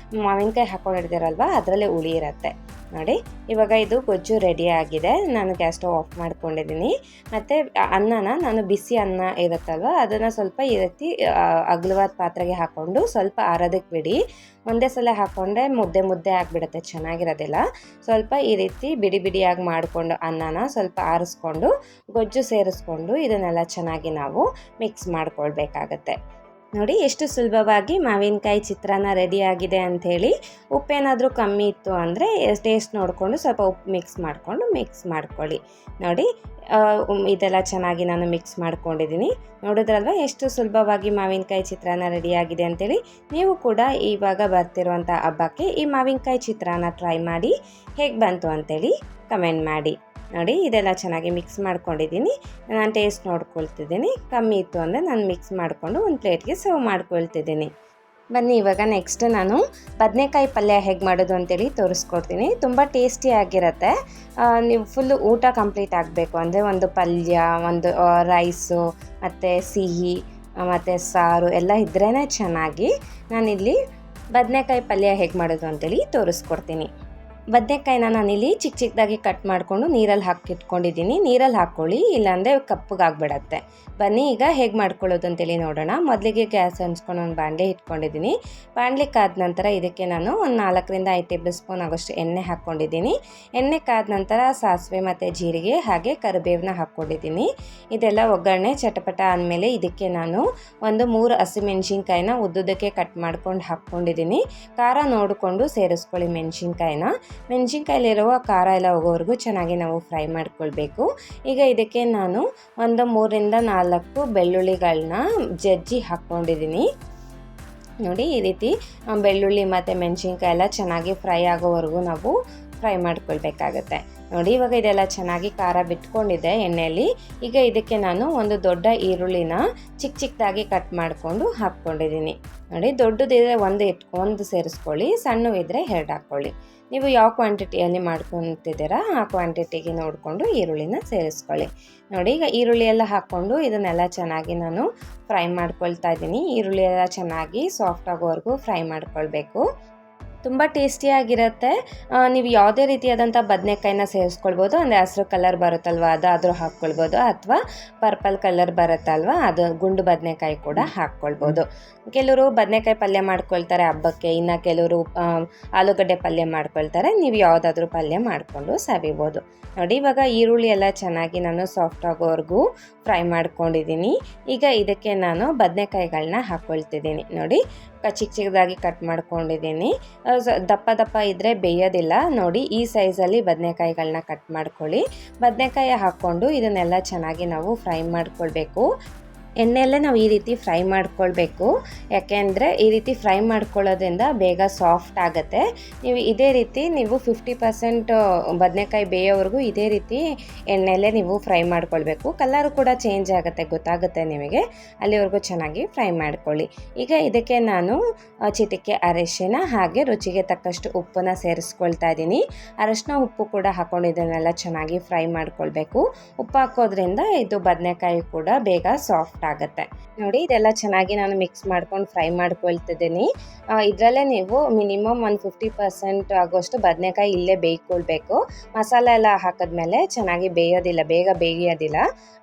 ಮಾವಿನಕಾಯಿ ಹಾಕ್ಕೊಂಡಿರ್ತೀರಲ್ವ ಅದರಲ್ಲೇ ಹುಳಿ ಇರುತ್ತೆ. ನೋಡಿ, ಇವಾಗ ಇದು ಗೊಜ್ಜು ರೆಡಿ ಆಗಿದೆ. ನಾನು ಗ್ಯಾಸ್ ಸ್ಟವ್ ಆಫ್ ಮಾಡ್ಕೊಂಡಿದ್ದೀನಿ. ಮತ್ತು ಅನ್ನನ ನಾನು ಬಿಸಿ ಅನ್ನ ಇರುತ್ತಲ್ವ ಅದನ್ನು ಸ್ವಲ್ಪ ಈ ರೀತಿ ಅಗಲವಾದ ಪಾತ್ರೆಗೆ ಹಾಕ್ಕೊಂಡು ಸ್ವಲ್ಪ ಆರೋದಕ್ಕೆ ಬಿಡಿ. ಒಂದೇ ಸಲ ಹಾಕ್ಕೊಂಡ್ರೆ ಮುದ್ದೆ ಆಗಿಬಿಡುತ್ತೆ, ಚೆನ್ನಾಗಿರೋದಿಲ್ಲ. ಸ್ವಲ್ಪ ಈ ರೀತಿ ಬಿಡಿಯಾಗಿ ಮಾಡಿಕೊಂಡು ಅನ್ನನ ಸ್ವಲ್ಪ ಆರಿಸ್ಕೊಂಡು ಗೊಜ್ಜು ಸೇರಿಸ್ಕೊಂಡು ಇದನ್ನೆಲ್ಲ ಚೆನ್ನಾಗಿ ನಾವು ಮಿಕ್ಸ್ ಮಾಡ್ಕೊಳ್ಬೇಕಾಗತ್ತೆ. ನೋಡಿ ಎಷ್ಟು ಸುಲಭವಾಗಿ ಮಾವಿನಕಾಯಿ ಚಿತ್ರಾನ್ನ ರೆಡಿಯಾಗಿದೆ ಅಂಥೇಳಿ. ಉಪ್ಪೇನಾದರೂ ಕಮ್ಮಿ ಇತ್ತು ಅಂದರೆ ಟೇಸ್ಟ್ ನೋಡಿಕೊಂಡು ಸ್ವಲ್ಪ ಉಪ್ಪು ಮಿಕ್ಸ್ ಮಾಡ್ಕೊಳ್ಳಿ. ನೋಡಿ ಇದೆಲ್ಲ ಚೆನ್ನಾಗಿ ನಾನು ಮಿಕ್ಸ್ ಮಾಡ್ಕೊಂಡಿದ್ದೀನಿ. ನೋಡಿದ್ರಲ್ವ ಎಷ್ಟು ಸುಲಭವಾಗಿ ಮಾವಿನಕಾಯಿ ಚಿತ್ರಾನ್ನ ರೆಡಿಯಾಗಿದೆ ಅಂಥೇಳಿ. ನೀವು ಕೂಡ ಇವಾಗ ಬರ್ತಿರುವಂಥ ಹಬ್ಬಕ್ಕೆ ಈ ಮಾವಿನಕಾಯಿ ಚಿತ್ರಾನ್ನ ಟ್ರೈ ಮಾಡಿ ಹೇಗೆ ಬಂತು ಅಂಥೇಳಿ ಕಮೆಂಟ್ ಮಾಡಿ. ನೋಡಿ ಇದೆಲ್ಲ ಚೆನ್ನಾಗಿ ಮಿಕ್ಸ್ ಮಾಡ್ಕೊಂಡಿದ್ದೀನಿ. ನಾನು ಟೇಸ್ಟ್ ನೋಡ್ಕೊಳ್ತಿದ್ದೀನಿ. ಕಮ್ಮಿ ಇತ್ತು ಅಂದರೆ ನಾನು ಮಿಕ್ಸ್ ಮಾಡಿಕೊಂಡು ಒಂದು ಪ್ಲೇಟ್ಗೆ ಸರ್ವ್ ಮಾಡ್ಕೊಳ್ತಿದ್ದೀನಿ. ಬನ್ನಿ ಇವಾಗ ನೆಕ್ಸ್ಟ್ ನಾನು ಬದನೆಕಾಯಿ ಪಲ್ಯ ಹೇಗೆ ಮಾಡೋದು ಅಂತೇಳಿ ತೋರಿಸ್ಕೊಡ್ತೀನಿ. ತುಂಬ ಟೇಸ್ಟಿಯಾಗಿರುತ್ತೆ. ನೀವು ಫುಲ್ಲು ಊಟ ಕಂಪ್ಲೀಟ್ ಆಗಬೇಕು ಅಂದರೆ ಒಂದು ಪಲ್ಯ, ಒಂದು ರೈಸು ಮತ್ತು ಸಿಹಿ ಮತ್ತು ಸಾರು ಎಲ್ಲ ಇದ್ರೇ ಚೆನ್ನಾಗಿ. ನಾನಿಲ್ಲಿ ಬದನೆಕಾಯಿ ಪಲ್ಯ ಹೇಗೆ ಮಾಡೋದು ಅಂತೇಳಿ ತೋರಿಸ್ಕೊಡ್ತೀನಿ. ಬದನೆಕಾಯಿನ ನಾನಿಲ್ಲಿ ಚಿಕ್ಕದಾಗಿ ಕಟ್ ಮಾಡಿಕೊಂಡು ನೀರಲ್ಲಿ ಹಾಕಿಟ್ಕೊಂಡಿದ್ದೀನಿ. ನೀರಲ್ಲಿ ಹಾಕ್ಕೊಳ್ಳಿ, ಇಲ್ಲಾಂದರೆ ಕಪ್ಪಗಾಗ್ಬಿಡತ್ತೆ. ಬನ್ನಿ ಈಗ ಹೇಗೆ ಮಾಡ್ಕೊಳ್ಳೋದು ಅಂತೇಳಿ ನೋಡೋಣ. ಮೊದಲಿಗೆ ಗ್ಯಾಸ್ ಹಂಚ್ಕೊಂಡು ಒಂದು ಬಾಣಲೆ ಇಟ್ಕೊಂಡಿದ್ದೀನಿ. ಬಾಣಲೆ ಕಾದ ನಂತರ ಇದಕ್ಕೆ ನಾನು ಒಂದು 4ರಿಂದ 5 ಟೇಬಲ್ ಸ್ಪೂನ್ ಆಗೋಷ್ಟು ಎಣ್ಣೆ ಹಾಕ್ಕೊಂಡಿದ್ದೀನಿ. ಎಣ್ಣೆ ಕಾದ ನಂತರ ಸಾಸಿವೆ ಮತ್ತು ಜೀರಿಗೆ ಹಾಗೆ ಕರಿಬೇವನ್ನ ಹಾಕ್ಕೊಂಡಿದ್ದೀನಿ. ಇದೆಲ್ಲ ಒಗ್ಗರಣೆ ಚಟಪಟ ಆದಮೇಲೆ ಇದಕ್ಕೆ ನಾನು ಒಂದು 3 ಹಸಿಮೆಣ್ಸಿನ್ಕಾಯಿನ ಉದ್ದುದಕ್ಕೆ ಕಟ್ ಮಾಡ್ಕೊಂಡು ಹಾಕ್ಕೊಂಡಿದ್ದೀನಿ. ಖಾರ ನೋಡಿಕೊಂಡು ಸೇರಿಸ್ಕೊಳ್ಳಿ ಮೆಣಸಿನ್ಕಾಯಲ್ಲಿರುವ ಖಾರ ಎಲ್ಲ ಹೋಗೋವರೆಗೂ ಚೆನ್ನಾಗಿ ನಾವು ಫ್ರೈ ಮಾಡ್ಕೊಳ್ಬೇಕು. ಈಗ ಇದಕ್ಕೆ ನಾನು ಒಂದು 3ರಿಂದ 4 ಬೆಳ್ಳುಳ್ಳಿಗಳನ್ನ ಜಜ್ಜಿ ಹಾಕ್ಕೊಂಡಿದ್ದೀನಿ. ನೋಡಿ ಈ ರೀತಿ ಬೆಳ್ಳುಳ್ಳಿ ಮತ್ತು ಮೆಣಸಿನ್ಕಾಯಿ ಎಲ್ಲ ಚೆನ್ನಾಗಿ ಫ್ರೈ ಆಗೋವರೆಗೂ ನಾವು ಫ್ರೈ ಮಾಡ್ಕೊಳ್ಬೇಕಾಗತ್ತೆ. ನೋಡಿ ಇವಾಗ ಇದೆಲ್ಲ ಚೆನ್ನಾಗಿ ಖಾರ ಬಿಟ್ಕೊಂಡಿದೆ ಎಣ್ಣೆಯಲ್ಲಿ. ಈಗ ಇದಕ್ಕೆ ನಾನು ಒಂದು ದೊಡ್ಡ ಈರುಳ್ಳಿನ ಚಿಕ್ಕದಾಗಿ ಕಟ್ ಮಾಡಿಕೊಂಡು ಹಾಕ್ಕೊಂಡಿದ್ದೀನಿ. ನೋಡಿ ದೊಡ್ಡದಿದ್ರೆ ಒಂದು ಸೇರಿಸ್ಕೊಳ್ಳಿ, ಸಣ್ಣವಿದ್ರೆ 2 ಹಾಕ್ಕೊಳ್ಳಿ. ನೀವು ಯಾವ ಕ್ವಾಂಟಿಟಿಯಲ್ಲಿ ಮಾಡ್ಕೊತಿದ್ದೀರಾ ಆ ಕ್ವಾಂಟಿಟಿಗೆ ನೋಡಿಕೊಂಡು ಈರುಳ್ಳಿನ ಸೇರಿಸ್ಕೊಳ್ಳಿ. ನೋಡಿ ಈಗ ಈರುಳ್ಳಿ ಎಲ್ಲ ಹಾಕ್ಕೊಂಡು ಇದನ್ನೆಲ್ಲ ಚೆನ್ನಾಗಿ ನಾನು ಫ್ರೈ ಮಾಡ್ಕೊಳ್ತಾ ಇದ್ದೀನಿ. ಈರುಳ್ಳಿ ಎಲ್ಲ ಚೆನ್ನಾಗಿ ಸಾಫ್ಟ್ ಆಗೋವರೆಗೂ ಫ್ರೈ ಮಾಡ್ಕೊಳ್ಬೇಕು. ತುಂಬ ಟೇಸ್ಟಿಯಾಗಿರುತ್ತೆ. ನೀವು ಯಾವುದೇ ರೀತಿಯಾದಂಥ ಬದನೆಕಾಯಿನ ಸೇರಿಸ್ಕೊಳ್ಬೋದು. ಅಂದರೆ ಹಸಿರು ಕಲರ್ ಬರುತ್ತಲ್ವ ಅದಾದರೂ ಹಾಕ್ಕೊಳ್ಬೋದು, ಅಥವಾ ಪರ್ಪಲ್ ಕಲರ್ ಬರುತ್ತಲ್ವ ಅದು ಗುಂಡು ಬದನೆಕಾಯಿ ಕೂಡ ಹಾಕ್ಕೊಳ್ಬೋದು. ಕೆಲವರು ಬದನೆಕಾಯಿ ಪಲ್ಯ ಮಾಡ್ಕೊಳ್ತಾರೆ ಹಬ್ಬಕ್ಕೆ, ಇನ್ನು ಕೆಲವರು ಆಲೂಗಡ್ಡೆ ಪಲ್ಯ ಮಾಡ್ಕೊಳ್ತಾರೆ. ನೀವು ಯಾವುದಾದ್ರೂ ಪಲ್ಯ ಮಾಡಿಕೊಂಡು ಸವಿಬೋದು. ನೋಡಿ ಇವಾಗ ಈರುಳ್ಳಿ ಎಲ್ಲ ಚೆನ್ನಾಗಿ ನಾನು ಸಾಫ್ಟ್ ಆಗೋವರೆಗೂ ಫ್ರೈ ಮಾಡ್ಕೊಂಡಿದ್ದೀನಿ. ಈಗ ಇದಕ್ಕೆ ನಾನು ಬದನೆಕಾಯಿಗಳನ್ನ ಹಾಕ್ಕೊಳ್ತಿದ್ದೀನಿ. ನೋಡಿ ಚಿಕ್ಕದಾಗಿ ಕಟ್ ಮಾಡ್ಕೊಂಡಿದ್ದೀನಿ. ದಪ್ಪ ಇದ್ದರೆ ಬೇಯೋದಿಲ್ಲ. ನೋಡಿ ಈ ಸೈಜಲ್ಲಿ ಬದನೆಕಾಯಿಗಳನ್ನ ಕಟ್ ಮಾಡ್ಕೊಳ್ಳಿ. ಬದನೆಕಾಯಿ ಹಾಕ್ಕೊಂಡು ಇದನ್ನೆಲ್ಲ ಚೆನ್ನಾಗಿ ನಾವು ಫ್ರೈ ಮಾಡ್ಕೊಳ್ಬೇಕು. ಎಣ್ಣೆಯಲ್ಲೇ ನಾವು ಈ ರೀತಿ ಫ್ರೈ ಮಾಡ್ಕೊಳ್ಬೇಕು. ಯಾಕೆಂದರೆ ಈ ರೀತಿ ಫ್ರೈ ಮಾಡ್ಕೊಳ್ಳೋದ್ರಿಂದ ಬೇಗ ಸಾಫ್ಟ್ ಆಗುತ್ತೆ. ನೀವು ಇದೇ ರೀತಿ ನೀವು 50% ಬದನೆಕಾಯಿ ಬೇಯೋವರೆಗೂ ಇದೇ ರೀತಿ ಎಣ್ಣೆಯಲ್ಲೇ ನೀವು ಫ್ರೈ ಮಾಡ್ಕೊಳ್ಬೇಕು. ಕಲರು ಕೂಡ ಚೇಂಜ್ ಆಗುತ್ತೆ, ಗೊತ್ತಾಗುತ್ತೆ ನಿಮಗೆ. ಅಲ್ಲಿವರೆಗೂ ಚೆನ್ನಾಗಿ ಫ್ರೈ ಮಾಡ್ಕೊಳ್ಳಿ. ಈಗ ಇದಕ್ಕೆ ನಾನು ಚಿಟಿಕೆ ಅರಿಶಿನ ಹಾಗೆ ರುಚಿಗೆ ತಕ್ಕಷ್ಟು ಉಪ್ಪನ್ನು ಸೇರಿಸ್ಕೊಳ್ತಾ ಇದ್ದೀನಿ. ಅರಿಶಿನ ಉಪ್ಪು ಕೂಡ ಹಾಕ್ಕೊಂಡು ಇದನ್ನೆಲ್ಲ ಚೆನ್ನಾಗಿ ಫ್ರೈ ಮಾಡ್ಕೊಳ್ಬೇಕು. ಉಪ್ಪು ಹಾಕೋದ್ರಿಂದ ಇದು ಬದನೆಕಾಯಿ ಕೂಡ ಬೇಗ ಸಾಫ್ಟ್ ಆಗುತ್ತೆ. ನೋಡಿ ಇದೆಲ್ಲ ಚೆನ್ನಾಗಿ ನಾನು ಮಿಕ್ಸ್ ಮಾಡ್ಕೊಂಡು ಫ್ರೈ ಮಾಡ್ಕೊಳ್ತಿದ್ದೀನಿ. ಇದರಲ್ಲೇ ನೀವು ಮಿನಿಮಮ್ ಒಂದು 50% ಆಗೋಷ್ಟು ಬದನೆಕಾಯಿ ಇಲ್ಲೇ ಬೇಯ್ಕೊಳ್ಬೇಕು. ಮಸಾಲೆ ಎಲ್ಲ ಹಾಕಿದ್ಮೇಲೆ ಚೆನ್ನಾಗಿ ಬೇಗ ಬೇಯೋದಿಲ್ಲ.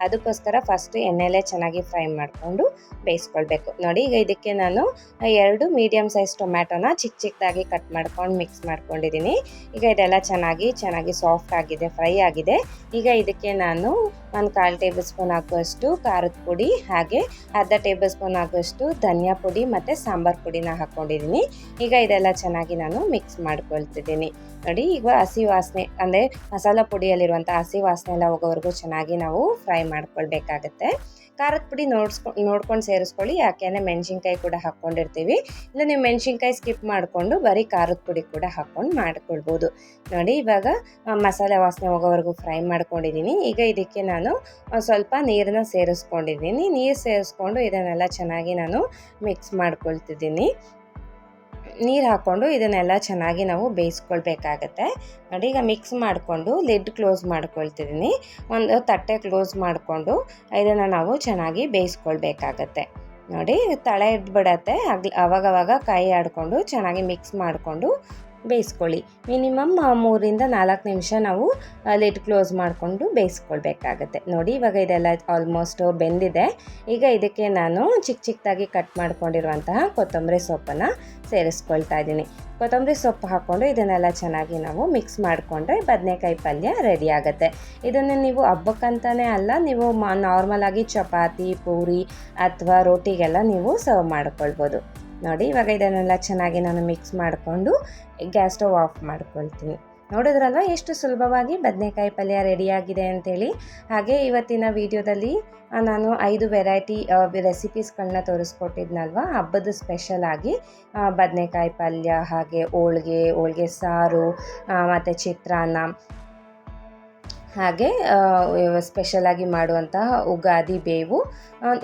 ಅದಕ್ಕೋಸ್ಕರ ಫಸ್ಟ್ ಎಣ್ಣೆಲೇ ಚೆನ್ನಾಗಿ ಫ್ರೈ ಮಾಡಿಕೊಂಡು ಬೇಯಿಸ್ಕೊಳ್ಬೇಕು. ನೋಡಿ ಈಗ ಇದಕ್ಕೆ ನಾನು 2 ಮೀಡಿಯಮ್ ಸೈಜ್ ಟೊಮ್ಯಾಟೋನ ಚಿಕ್ಕದಾಗಿ ಕಟ್ ಮಾಡ್ಕೊಂಡು ಮಿಕ್ಸ್ ಮಾಡ್ಕೊಂಡಿದ್ದೀನಿ. ಈಗ ಇದೆಲ್ಲ ಚೆನ್ನಾಗಿ ಸಾಫ್ಟ್ ಆಗಿದೆ, ಫ್ರೈ ಆಗಿದೆ. ಈಗ ಇದಕ್ಕೆ ನಾನು ಒಂದು 1/4 ಟೇಬಲ್ ಸ್ಪೂನ್ ಆಗುವಷ್ಟು ಖಾರದ ಪುಡಿ ಹಾಗೆ ಅರ್ಧ ಟೇಬಲ್ ಸ್ಪೂನ್ ಆಗುವಷ್ಟು ಧನಿಯಾ ಪುಡಿ ಮತ್ತು ಸಾಂಬಾರು ಪುಡಿನ ಹಾಕ್ಕೊಂಡಿದ್ದೀನಿ. ಈಗ ಇದೆಲ್ಲ ಚೆನ್ನಾಗಿ ನಾನು ಮಿಕ್ಸ್ ಮಾಡ್ಕೊಳ್ತಿದ್ದೀನಿ. ನೋಡಿ ಈಗ ಹಸಿ ವಾಸನೆ ಅಂದರೆ ಮಸಾಲ ಪುಡಿಯಲ್ಲಿರುವಂಥ ಹಸಿ ವಾಸನೆ ಎಲ್ಲ ಹೋಗೋವರೆಗೂ ಚೆನ್ನಾಗಿ ನಾವು ಫ್ರೈ ಮಾಡ್ಕೊಳ್ಬೇಕಾಗತ್ತೆ. ಖಾರದ ಪುಡಿ ನೋಡ್ಕೊಂಡು ಸೇರಿಸ್ಕೊಳ್ಳಿ. ಯಾಕೆಂದರೆ ಮೆಣಸಿನ್ಕಾಯಿ ಕೂಡ ಹಾಕ್ಕೊಂಡಿರ್ತೀವಿ. ಇಲ್ಲ ನೀವು ಮೆಣಸಿನ್ಕಾಯಿ ಸ್ಕಿಪ್ ಮಾಡಿಕೊಂಡು ಬರೀ ಖಾರದ ಪುಡಿ ಕೂಡ ಹಾಕ್ಕೊಂಡು ಮಾಡ್ಕೊಳ್ಬೋದು. ನೋಡಿ ಇವಾಗ ಮಸಾಲೆ ವಾಸನೆ ಹೋಗೋವರೆಗೂ ಫ್ರೈ ಮಾಡ್ಕೊಂಡಿದ್ದೀನಿ. ಈಗ ಇದಕ್ಕೆ ನಾನು ಸ್ವಲ್ಪ ನೀರನ್ನ ಸೇರಿಸ್ಕೊಂಡಿದ್ದೀನಿ. ನೀರು ಸೇರಿಸ್ಕೊಂಡು ಇದನ್ನೆಲ್ಲ ಚೆನ್ನಾಗಿ ನಾನು ಮಿಕ್ಸ್ ಮಾಡ್ಕೊಳ್ತಿದ್ದೀನಿ. ನೀರು ಹಾಕ್ಕೊಂಡು ಇದನ್ನೆಲ್ಲ ಚೆನ್ನಾಗಿ ನಾವು ಬೇಯಿಸ್ಕೊಳ್ಬೇಕಾಗತ್ತೆ. ನೋಡಿ ಈಗ ಮಿಕ್ಸ್ ಮಾಡಿಕೊಂಡು ಲಿಡ್ ಕ್ಲೋಸ್ ಮಾಡ್ಕೊಳ್ತಿದ್ದೀನಿ. ಒಂದು ತಟ್ಟೆ ಕ್ಲೋಸ್ ಮಾಡಿಕೊಂಡು ಇದನ್ನು ನಾವು ಚೆನ್ನಾಗಿ ಬೇಯಿಸ್ಕೊಳ್ಬೇಕಾಗತ್ತೆ. ನೋಡಿ ತಳ ಹಿಡ್ಬಿಡತ್ತೆ. ಅವಾಗವಾಗ ಕೈ ಆಡಿಕೊಂಡು ಚೆನ್ನಾಗಿ ಮಿಕ್ಸ್ ಮಾಡಿಕೊಂಡು ಬೇಯಿಸ್ಕೊಳ್ಳಿ. ಮಿನಿಮಮ್ 3ರಿಂದ 4 ನಿಮಿಷ ನಾವು ಲಿಡ್ ಕ್ಲೋಸ್ ಮಾಡಿಕೊಂಡು ಬೇಯಿಸ್ಕೊಳ್ಬೇಕಾಗತ್ತೆ. ನೋಡಿ ಇವಾಗ ಇದೆಲ್ಲ ಆಲ್ಮೋಸ್ಟ್ ಬೆಂದಿದೆ. ಈಗ ಇದಕ್ಕೆ ನಾನು ಚಿಕ್ಕದಾಗಿ ಕಟ್ ಮಾಡ್ಕೊಂಡಿರುವಂತಹ ಕೊತ್ತಂಬರಿ ಸೊಪ್ಪನ್ನು ಸೇರಿಸ್ಕೊಳ್ತಾ ಇದ್ದೀನಿ. ಕೊತ್ತಂಬರಿ ಸೊಪ್ಪು ಹಾಕ್ಕೊಂಡು ಇದನ್ನೆಲ್ಲ ಚೆನ್ನಾಗಿ ನಾವು ಮಿಕ್ಸ್ ಮಾಡಿಕೊಂಡ್ರೆ ಬದನೆಕಾಯಿ ಪಲ್ಯ ರೆಡಿ ಆಗುತ್ತೆ. ಇದನ್ನು ನೀವು ಹಬ್ಬಕ್ಕಂತಲೇ ಅಲ್ಲ, ನೀವು ನಾರ್ಮಲಾಗಿ ಚಪಾತಿ, ಪೂರಿ ಅಥವಾ ರೋಟಿಗೆಲ್ಲ ನೀವು ಸರ್ವ್ ಮಾಡ್ಕೊಳ್ಬೋದು. ನೋಡಿ, ಇವಾಗ ಇದನ್ನೆಲ್ಲ ಚೆನ್ನಾಗಿ ನಾನು ಮಿಕ್ಸ್ ಮಾಡಿಕೊಂಡು ಗ್ಯಾಸ್ ಸ್ಟವ್ ಆಫ್ ಮಾಡ್ಕೊಳ್ತೀನಿ. ನೋಡಿದ್ರಲ್ವ ಎಷ್ಟು ಸುಲಭವಾಗಿ ಬದನೆಕಾಯಿ ಪಲ್ಯ ರೆಡಿಯಾಗಿದೆ ಅಂತೇಳಿ. ಹಾಗೆ ಇವತ್ತಿನ ವಿಡಿಯೋದಲ್ಲಿ ನಾನು 5 ವೆರೈಟಿ ರೆಸಿಪೀಸ್ಗಳನ್ನ ತೋರಿಸ್ಕೊಟ್ಟಿದ್ನಲ್ವ, ಹಬ್ಬದ ಸ್ಪೆಷಲಾಗಿ ಬದನೆಕಾಯಿ ಪಲ್ಯ, ಹಾಗೆ ಹೋಳಿಗೆ ಸಾರು, ಮತ್ತು ಚಿತ್ರಾನ್ನ, ಹಾಗೆ ಸ್ಪೆಷಲಾಗಿ ಮಾಡುವಂತಹ ಉಗಾದಿ ಬೇವು.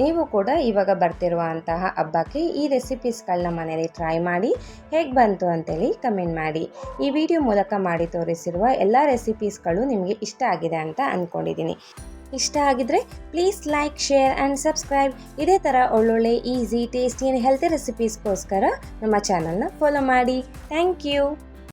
ನೀವು ಕೂಡ ಇವಾಗ ಬರ್ತಿರುವಂತಹ ಹಬ್ಬಕ್ಕೆ ಈ ರೆಸಿಪೀಸ್ಗಳನ್ನ ಮನೇಲಿ ಟ್ರೈ ಮಾಡಿ ಹೇಗೆ ಬಂತು ಅಂತೇಳಿ ಕಮೆಂಟ್ ಮಾಡಿ. ಈ ವಿಡಿಯೋ ಮೂಲಕ ಮಾಡಿ ತೋರಿಸಿರುವ ಎಲ್ಲ ರೆಸಿಪೀಸ್ಗಳು ನಿಮಗೆ ಇಷ್ಟ ಆಗಿದೆ ಅಂತ ಅಂದ್ಕೊಂಡಿದ್ದೀನಿ. ಇಷ್ಟ ಆಗಿದ್ರೆ please like, share and subscribe. ಇದೇ ಥರ ಒಳ್ಳೊಳ್ಳೆ ಈಸಿ, ಟೇಸ್ಟಿ ಆ್ಯಂಡ್ ಹೆಲ್ತಿ ರೆಸಿಪೀಸ್ಗೋಸ್ಕರ ನಮ್ಮ ಚಾನಲ್ನ ಫಾಲೋ ಮಾಡಿ. Thank you.